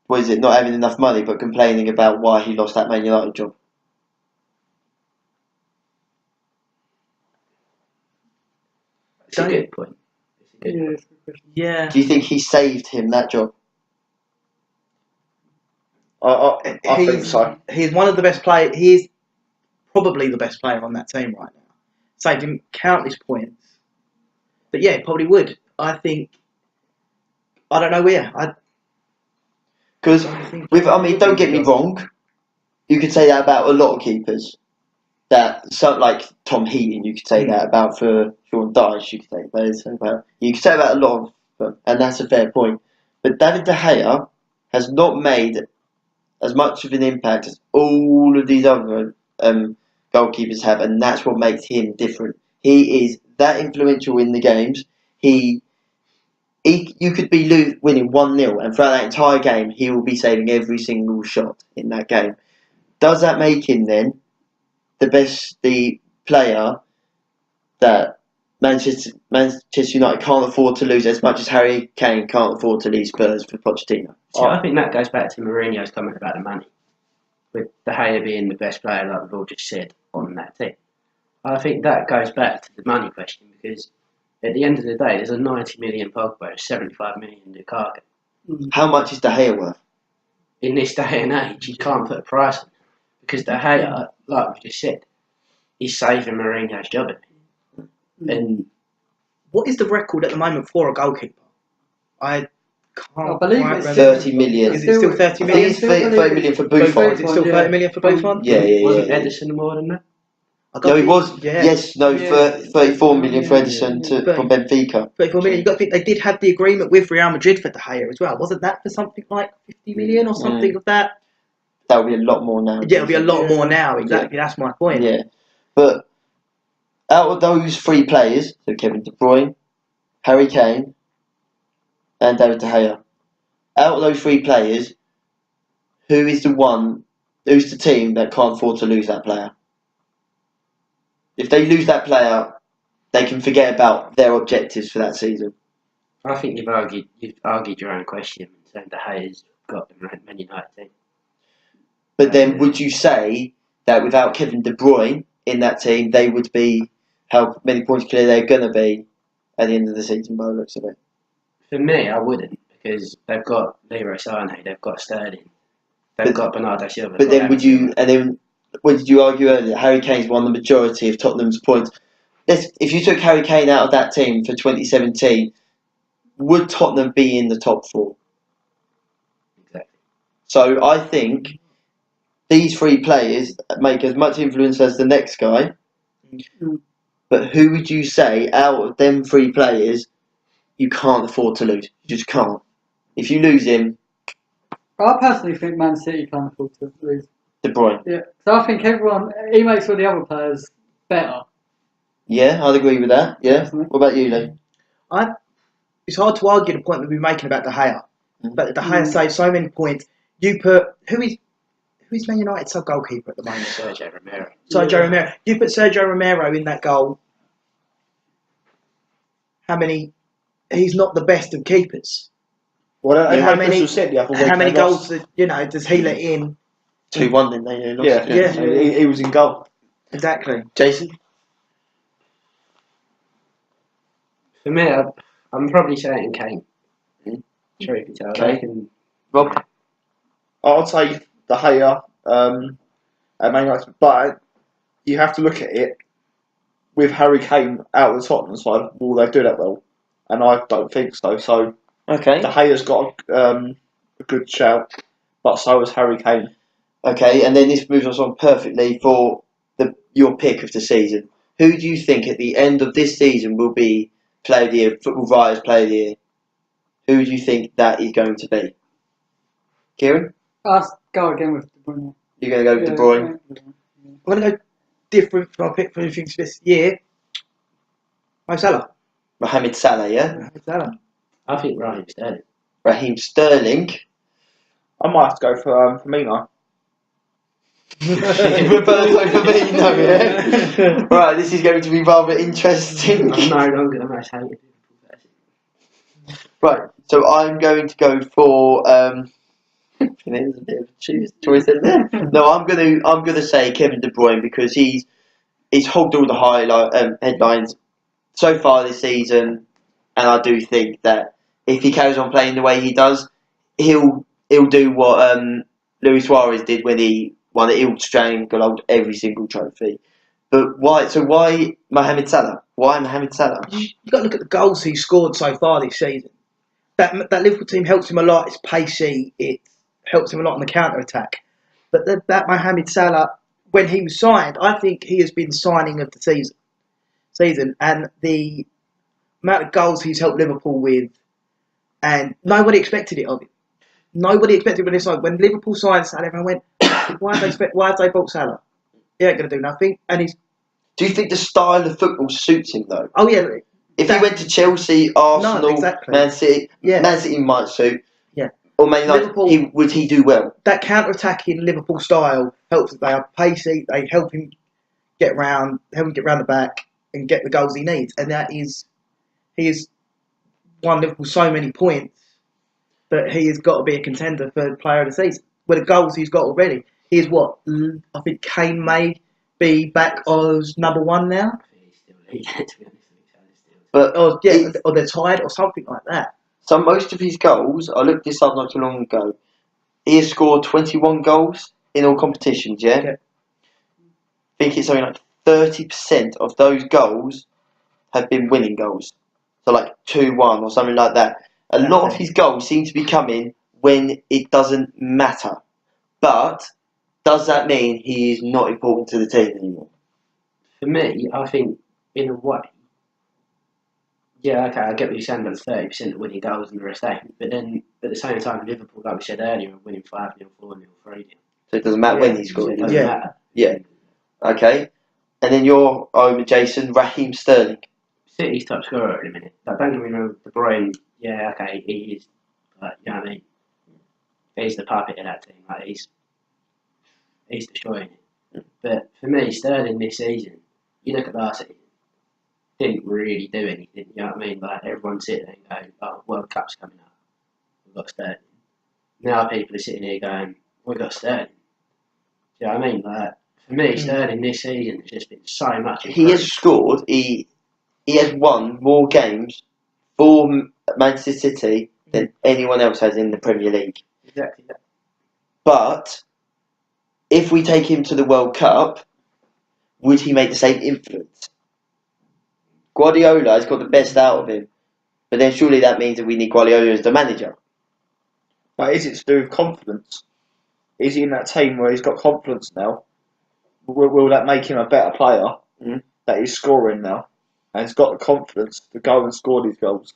having enough money, but complaining about why he lost that Man United job? It's a good point. Yeah, it's a good question. Yeah. Do you think he saved him that job? I think so. He's one of the best players. He is probably the best player on that team right now. Saved him countless points. But yeah, probably would. I think. I don't know where. Because, don't get me wrong, you could say that about a lot of keepers. Like Tom Heaton, you could say that about for Sean Dyche, you could say about a lot of them, and that's a fair point. But David De Gea has not made as much of an impact as all of these other goalkeepers have, and that's what makes him different. He is that influential in the games. You could be winning 1-0, and throughout that entire game, he will be saving every single shot in that game. Does that make him then the player that Manchester United can't afford to lose as much as Harry Kane can't afford to leave Spurs for Pochettino? See, I think that goes back to Mourinho's comment about the money, with De Gea being the best player, like we've all just said, on that team. I think that goes back to the money question because at the end of the day, there's a 90 million Pogba, a 75 million Lukaku. How much is De Gea worth? In this day and age, you can't put a price on it because De Gea, like we just said, is saving Mourinho's job. And what is the record at the moment for a goalkeeper? I Can't believe quite it's remember. 30 million. Is it still 30 I think million? it's 30 million for Buffon. Is it still Yeah. 30 million for Buffon? Wasn't Yeah. Edison more than that? No, it was. Yeah. Yes, no, Yeah. 34 million for Yeah. Edison Yeah. from Benfica. 34 million. You've got to think they did have the agreement with Real Madrid for De Gea as well. Wasn't that for something like 50 million or something of that? That would be a lot more now. Yeah, it'll be a lot Yeah. more now. Exactly. That's my point. Yeah, but out of those three players, so Kevin De Bruyne, Harry Kane, and David De Gea, out of those three players, who's the team that can't afford to lose that player? If they lose that player, they can forget about their objectives for that season. I think you've argued your own question and said De Gea's got the Man United team. But then, would you say that without Kevin De Bruyne in that team, they would be how many points clear they're going to be at the end of the season by the looks of it? For me, I wouldn't, because they've got Leroy Sané, they've got Sterling, they've got Bernardo Silva. But then, what did you argue earlier? Harry Kane's won the majority of Tottenham's points. If you took Harry Kane out of that team for 2017, would Tottenham be in the top four? Exactly. So I think these three players make as much influence as the next guy. But who would you say out of them three players you can't afford to lose? You just can't. If you lose him, I personally think Man City can't afford to lose. De Bruyne. Yeah, so I think he makes all the other players better. Yeah, I'd agree with that. Yeah. Definitely. What about you, Lee? It's hard to argue the point that we're making about De Gea. But De Gea saves so many points. You put who's Man United's sub goalkeeper at the moment? Sergio Romero. Sergio Romero. You put Sergio Romero in that goal. How many? He's not the best of keepers. Well, Yeah, how how many- many said the other week How many they lost. goals does he let in? 2-1, didn't they? Lost. Yeah, Yeah. So he was in goal. Exactly. Jason? For me, I'm probably saying Kane. Truth be told, I Okay. reckon. Rob? I'd say De Gea at Man United, but you have to look at it with Harry Kane out of the Tottenham side. Will they do that well? And I don't think so. So Okay. De Gea's got a good shout, but so has Harry Kane. Okay, and then this moves us on perfectly for your pick of the season. Who do you think at the end of this season will be Player of the Year, Football Writers Player of the Year? Who do you think that is going to be? Kieran? I'll go again with De Bruyne. You're going to go with De Bruyne? I'm going to go different from my pick for anything this year. Mo Salah. Mohamed Salah, yeah? Mo Salah. I think Raheem Sterling. Raheem Sterling. I might have to go for Firmino. Roberto Firmino, yeah? Right, this is going to be rather interesting. I'm no longer the most hated Liverpool person. Right, so I'm going to go for there's a bit of a choice in there. No, I'm gonna say Kevin De Bruyne because he's hogged all the headlines so far this season, and I do think that if he carries on playing the way he does, he'll do what Luis Suarez did when he won the Il Triangle every single trophy. But why? So why Mohamed Salah? Why Mohamed Salah? You've got to look at the goals he's scored so far this season. That Liverpool team helps him a lot. It's pacey. It helps him a lot on the counter attack. But that Mohamed Salah, when he was signed, I think he has been signing of the season, and the amount of goals he's helped Liverpool with, and nobody expected it of him. Nobody expected when he signed. When Liverpool signed Salah, everyone went, "Why have they bought Salah? He ain't going to do nothing." And he's Do you think the style of football suits him though? oh yeah. If he went to Chelsea, Arsenal, exactly. Man City, Yeah. Man City might suit. Yeah. Or Man United, Liverpool- would he do well? That counter-attacking Liverpool style helps. They are pacey. They help him get round the back and get the goals he needs. And he has won Liverpool so many points that he has got to be a contender for Player of the Season. With the goals he's got already, he is what I think Kane may be back as number one now, I think he's still leading, to be honest. But or they're tied or something like that. so most of his goals, I looked this up not too long ago. He has scored 21 goals in all competitions. Yeah. Okay. I think it's something like 30% of those goals have been winning goals. So like 2-1 or something like that. A lot of his goals seem to be coming when it doesn't matter. But does that mean he is not important to the team anymore? For me, I think in a way, yeah, okay, I get what you're saying about 30% of winning goals and the rest ain't. But then at the same time, Liverpool, like we said earlier, are winning 5-0, 4-0, 3-0. So it doesn't matter when he So scores. it doesn't matter. Yeah. Okay. And then you're over Jason, Raheem Sterling. City's top scorer at the minute. Like, don't get me wrong, De Bruyne, yeah, okay, he is, but you know what I mean? He's the puppet of that team. Like, he's destroying it. But for me, Sterling this season, you look at last season, didn't really do anything. You know what I mean? Like, everyone's sitting there and going, "Oh, World Cup's coming up. We've got Sterling." Now people are sitting here going, "We've got Sterling." Do you know what I mean? Like, for me, Sterling this season has just been so much improved. He has scored. He has won more games for Manchester City than anyone else has in the Premier League. Exactly that. But if we take him to the World Cup, would he make the same influence? Guardiola has got the best out of him, but then surely that means that we need Guardiola as the manager. But is it to do with confidence? Is he in that team where he's got confidence now? Will that make him a better player that he's scoring now? And he's got the confidence to go and score these goals.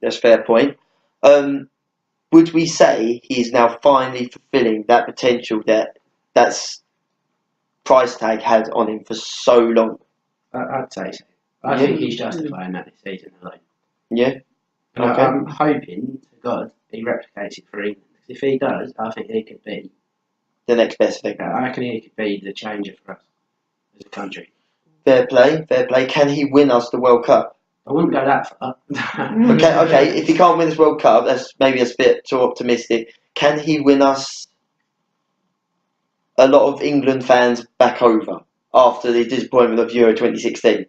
That's a fair point. Would we say he is now finally fulfilling that potential that's price tag had on him for so long? I'd say so. I think he's justifying that this season alone. Yeah. And Okay. I'm hoping to God he replicates it for England. Because if he does, I think he could be The next best thing. I reckon he could be the changer for us as a country. Fair play, fair play. Can he win us the World Cup? I wouldn't go that far. Okay. If he can't win this World Cup, that's maybe a bit too optimistic. Can he win us a lot of England fans back over after the disappointment of Euro 2016?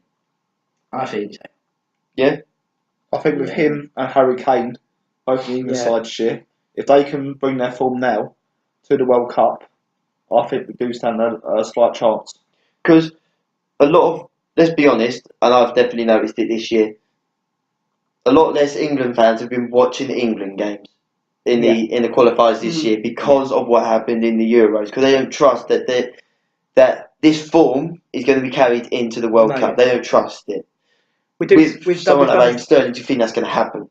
I think so. Yeah. I think with him and Harry Kane, both the England side this year, if they can bring their form now to the World Cup, I think we do stand a slight chance. Because a lot of, let's be honest, and I've definitely noticed it this year, a lot less England fans have been watching England games in the qualifiers this year because of what happened in the Euros. Because they don't trust that this form is going to be carried into the World Cup. They don't trust it. With someone like Raheem Sterling, do you think that's going to happen?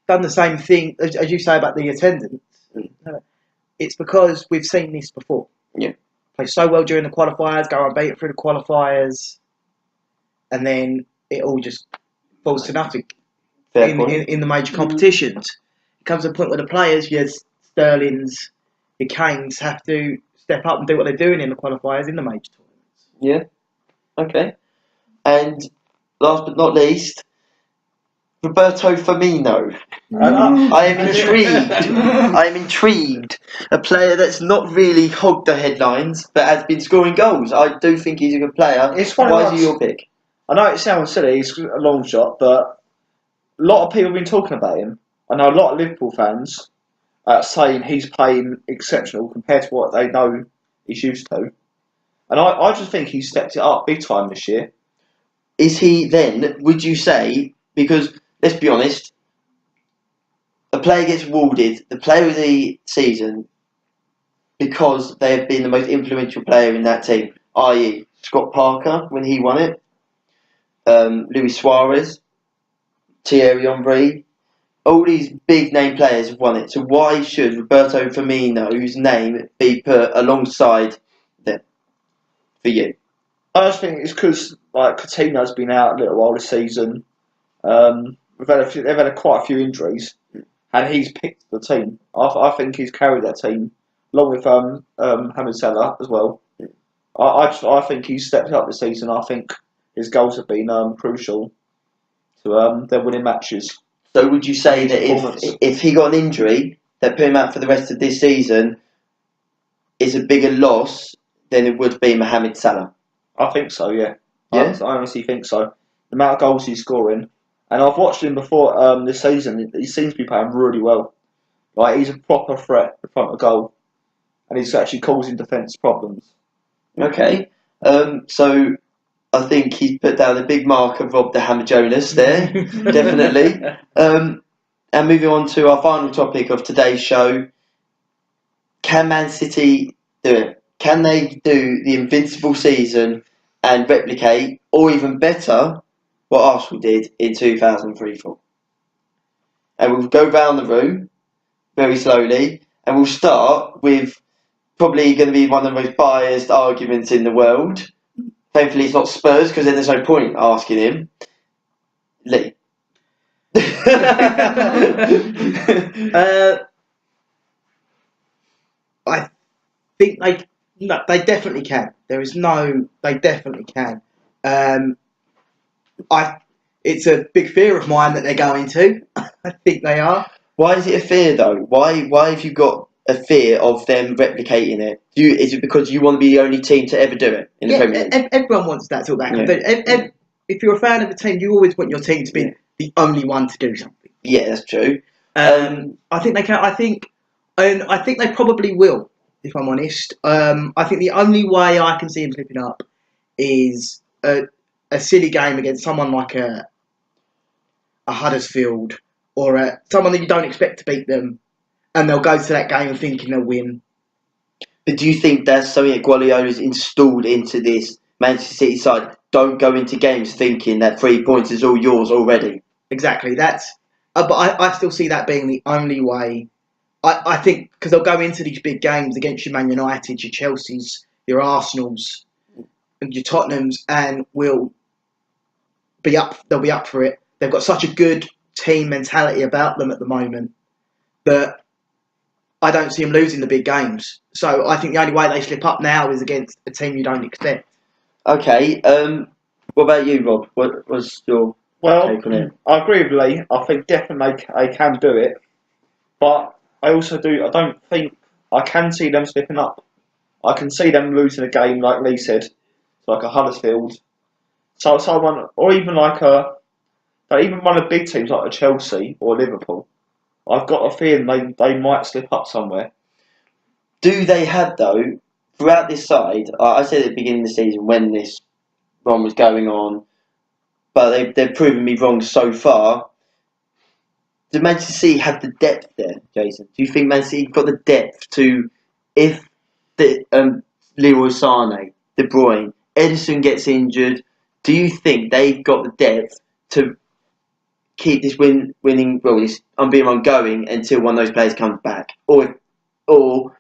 Done the same thing as you say about the attendance. It's because we've seen this before. Yeah. Play so well during the qualifiers, go unbeaten through the qualifiers, and then it all just falls to nothing in the major competitions. It comes to a point where the players, your Sterlings, your Kanes, have to step up and do what they're doing in the qualifiers in the major tournaments. Yeah. Okay. And last but not least, Roberto Firmino. I am intrigued. I am intrigued. A player that's not really hogged the headlines, but has been scoring goals. I do think he's a good player. Why is he your pick? I know it sounds silly, it's a long shot, but a lot of people have been talking about him. I know a lot of Liverpool fans saying he's playing exceptional compared to what they know he's used to. And I just think he's stepped it up big time this year. Is he then, would you say, because let's be honest, a player gets awarded the player of the season because they have been the most influential player in that team, i.e. Scott Parker when he won it, Luis Suarez, Thierry Henry, all these big name players have won it. So why should Roberto Firmino's name be put alongside them for you? I just think it's because Coutinho's been out a little while this season. They've had quite a few injuries, and he's picked the team. I think he's carried that team along with Mohamed Salah as well. I think he's stepped up this season. I think his goals have been crucial to their winning matches. So would you say that if he got an injury that put him out for the rest of this season is a bigger loss than it would be Mohamed Salah? I think so, yeah. Yeah? I honestly think so. The amount of goals he's scoring. And I've watched him before this season. He seems to be playing really well. Like, he's a proper threat in front of goal. And he's actually causing defence problems. Okay. So I think he's put down a big mark of Rob the Hamajonas there. Definitely. And moving on to our final topic of today's show, can Man City do it? Can they do the Invincible season and replicate, or even better, what Arsenal did in 2003-4? And we'll go round the room very slowly, and we'll start with probably going to be one of the most biased arguments in the world. Thankfully, it's not Spurs, because then there's no point asking him. Lee. I think they definitely can. They definitely can. It's a big fear of mine that they're going to. I think they are. Why is it a fear though? Why have you got a fear of them replicating it? Is it because you want to be the only team to ever do it in the Premier League? Everyone wants that sort of Yeah. outcome. If you're a fan of a team, you always want your team to be the only one to do something. Yeah, that's true. I think they can. I think they probably will. If I'm honest, I think the only way I can see them slipping up is a silly game against someone like a Huddersfield or someone that you don't expect to beat them, and they'll go to that game thinking they'll win. But do you think that's something that Guardiola's installed into this Manchester City side? Don't go into games thinking that 3 points is all yours already. Exactly. But I still see that being the only way. I think because they'll go into these big games against your Man United, your Chelseas, your Arsenals, and your Tottenhams, and they'll be up for it. They've got such a good team mentality about them at the moment that I don't see them losing the big games. So I think the only way they slip up now is against a team you don't expect. Okay. What about you, Rob? What was your take on it? I agree with Lee. I think definitely they can do it, but I don't think I can see them slipping up. I can see them losing a game, like Lee said, like a Huddersfield, so someone, or even even one of the big teams like a Chelsea or Liverpool. I've got a feeling they might slip up somewhere. Do they have, though, throughout this side, I said at the beginning of the season when this run was going on, but they've proven me wrong so far. Do Manchester City have the depth there, Jason? Do you think Man City got the depth to, if Leroy Sané, De Bruyne, Edison gets injured, do you think they've got the depth to keep this this unbeaten run going until one of those players comes back, or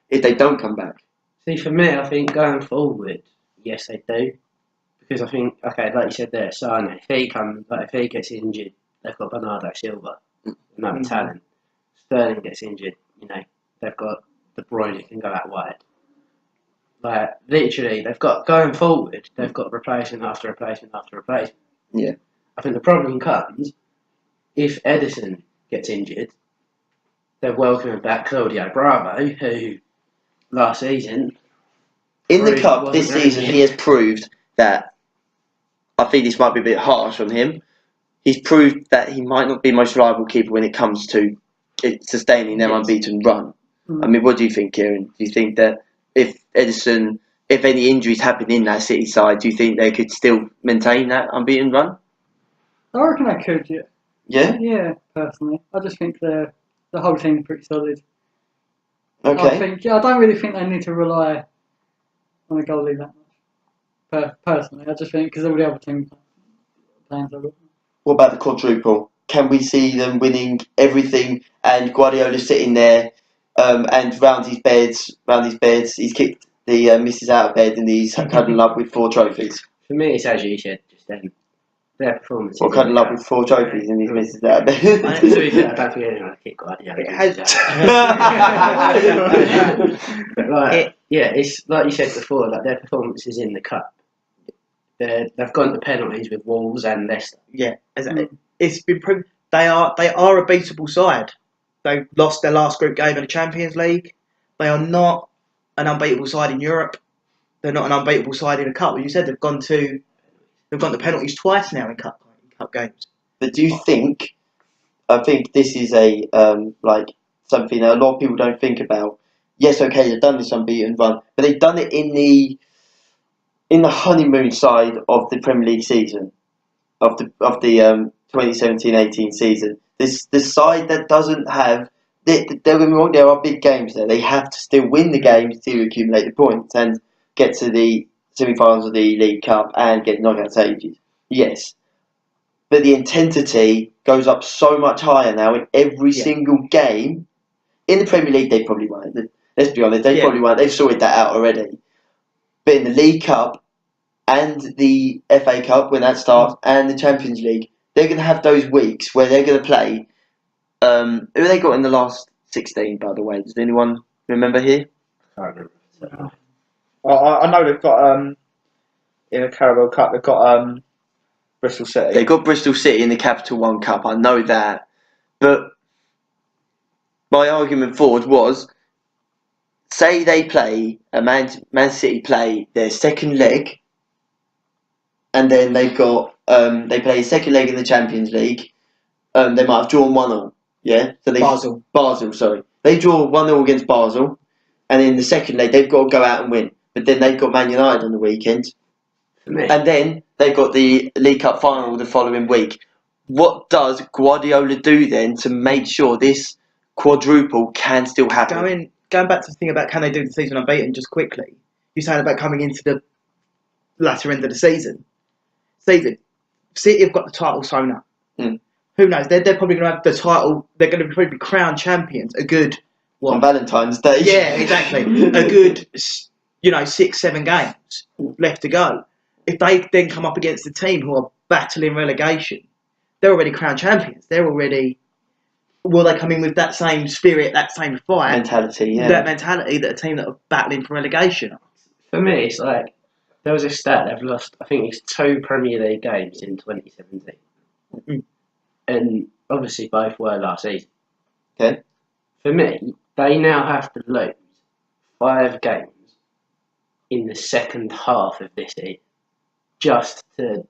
if they don't come back? See, for me, I think going forward, yes, they do, because I think, okay, like you said there, Sane, if he gets injured, they've got Bernardo Silva, another talent. Sterling gets injured, they've got De Bruyne who can go out wide. Like literally, going forward, they've got replacement after replacement after replacement. Yeah. I think the problem comes if Edison gets injured. They're welcoming back Claudio Bravo, who last season in the cup this season he has proved that. I think this might be a bit harsh on him. He's proved that he might not be the most reliable keeper when it comes to sustaining their unbeaten run. I mean, what do you think, Kieran? Do you think that if any injuries happen in that City side, do you think they could still maintain that unbeaten run? I reckon I could, yeah. Yeah? Yeah, personally. I just think the whole team's pretty solid. Okay. I don't really think they need to rely on a goalie that much. Personally, I just think because all the other teams playing so well. What about the quadruple? Can we see them winning everything and Guardiola sitting there and round his beds, he's kicked the missus out of bed and he's cuddling up with 4 trophies? For me, it's as you said just then. Their performance. Or cuddling up with 4 trophies and his missus out of bed. To be fair, I don't think anyone would kick Guardiola. But it's like you said before. Like their performances in the cup, they've gone to penalties with Wolves and Leicester. Yeah, exactly. It's been proven they are a beatable side. They lost their last group game in the Champions League. They are not an unbeatable side in Europe. They're not an unbeatable side in a cup. As you said, they've gone to penalties twice now in cup games. But do you think? I think this is something that a lot of people don't think about. Yes, okay, they've done this unbeaten run, but they've done it in the honeymoon side of the Premier League season, of the 2017-18 season. the side that doesn't have. Don't get me wrong, there are big games there. They have to still win the games to accumulate the points and get to the semi-finals of the League Cup and get knockout stages. Yes. But the intensity goes up so much higher now in every single game. In the Premier League, they probably won't. Let's be honest, they probably won't. They've sorted that out already. But in the League Cup and the FA Cup, when that starts, and the Champions League, they're going to have those weeks where they're going to play. Who have they got in the last 16, by the way? Does anyone remember here? I know they've got in the Carabao Cup. They've got Bristol City. They got Bristol City in the Capital One Cup. I know that, but my argument forward was, say they play Man City play their second leg, and then they've got they play a second leg in the Champions League. They might have drawn 1-1. Yeah, so Basel, sorry, they draw 1-0 against Basel, and in the second leg they've got to go out and win. But then they've got Man United on the weekend, and then they've got the League Cup final the following week. What does Guardiola do then to make sure this quadruple can still happen? Going back to the thing about can they do the season unbeaten, just quickly, you're saying about coming into the latter end of the season. City have got the title sewn up. Who knows? They're probably going to have the title. They're going to probably be crowned champions. A good on Valentine's Day. Yeah, exactly. A good 6-7 games left to go. If they then come up against a team who are battling relegation, they're already crowned champions. They're already. Will they come in with that same spirit, that same fight, mentality? Yeah, that mentality that a team that are battling for relegation. For me, it's like there was a stat they've lost. I think it's 2 Premier League games in 2017, and obviously both were last season. Okay. For me, they now have to lose 5 games in the second half of this season just to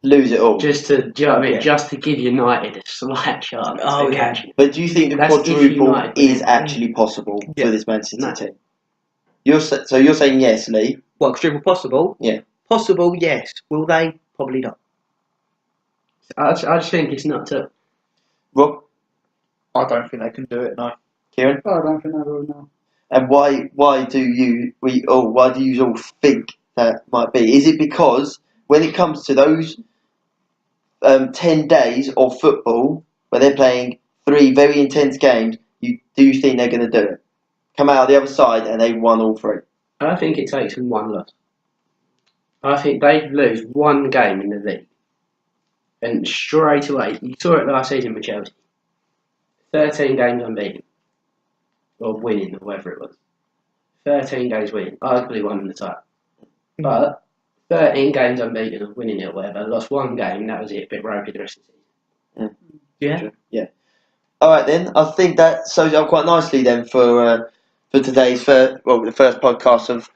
lose it all. Just to, do you know what I mean? Just to give United a slight chance. But do you think the quadruple is actually possible for this Man City team? You're saying yes, Lee? Well, quadruple possible? Yeah. Possible, yes. Will they? Probably not. I just think it's not to. Rob? I don't think they can do it, no. Kieran? I don't think they will, no. And why do you all think that might be? Is it because when it comes to those 10 days of football where they're playing 3 very intense games, do you think they're going to do it? Come out the other side and they've won all 3? I think it takes them 1 loss. I think they lose 1 game in the league, and straight away, you saw it last season with Chelsea. 13 games unbeaten, or winning, or whatever it was. 13 games winning, arguably won the title. But 13 games unbeaten or winning it or whatever, lost 1 game, that was it, a bit ropey the rest of the season. Yeah. Alright then, I think that sums up quite nicely then for today's the first podcast of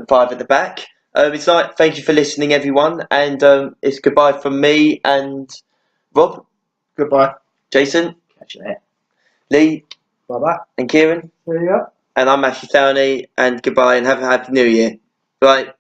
5 at the Back. It's like, thank you for listening everyone, and it's goodbye from me and Rob. Goodbye. Jason. Catch you there. Lee. Bye-bye. And Kieran. There you go. And I'm Matthew Downey, and goodbye and have a happy new year. Bye.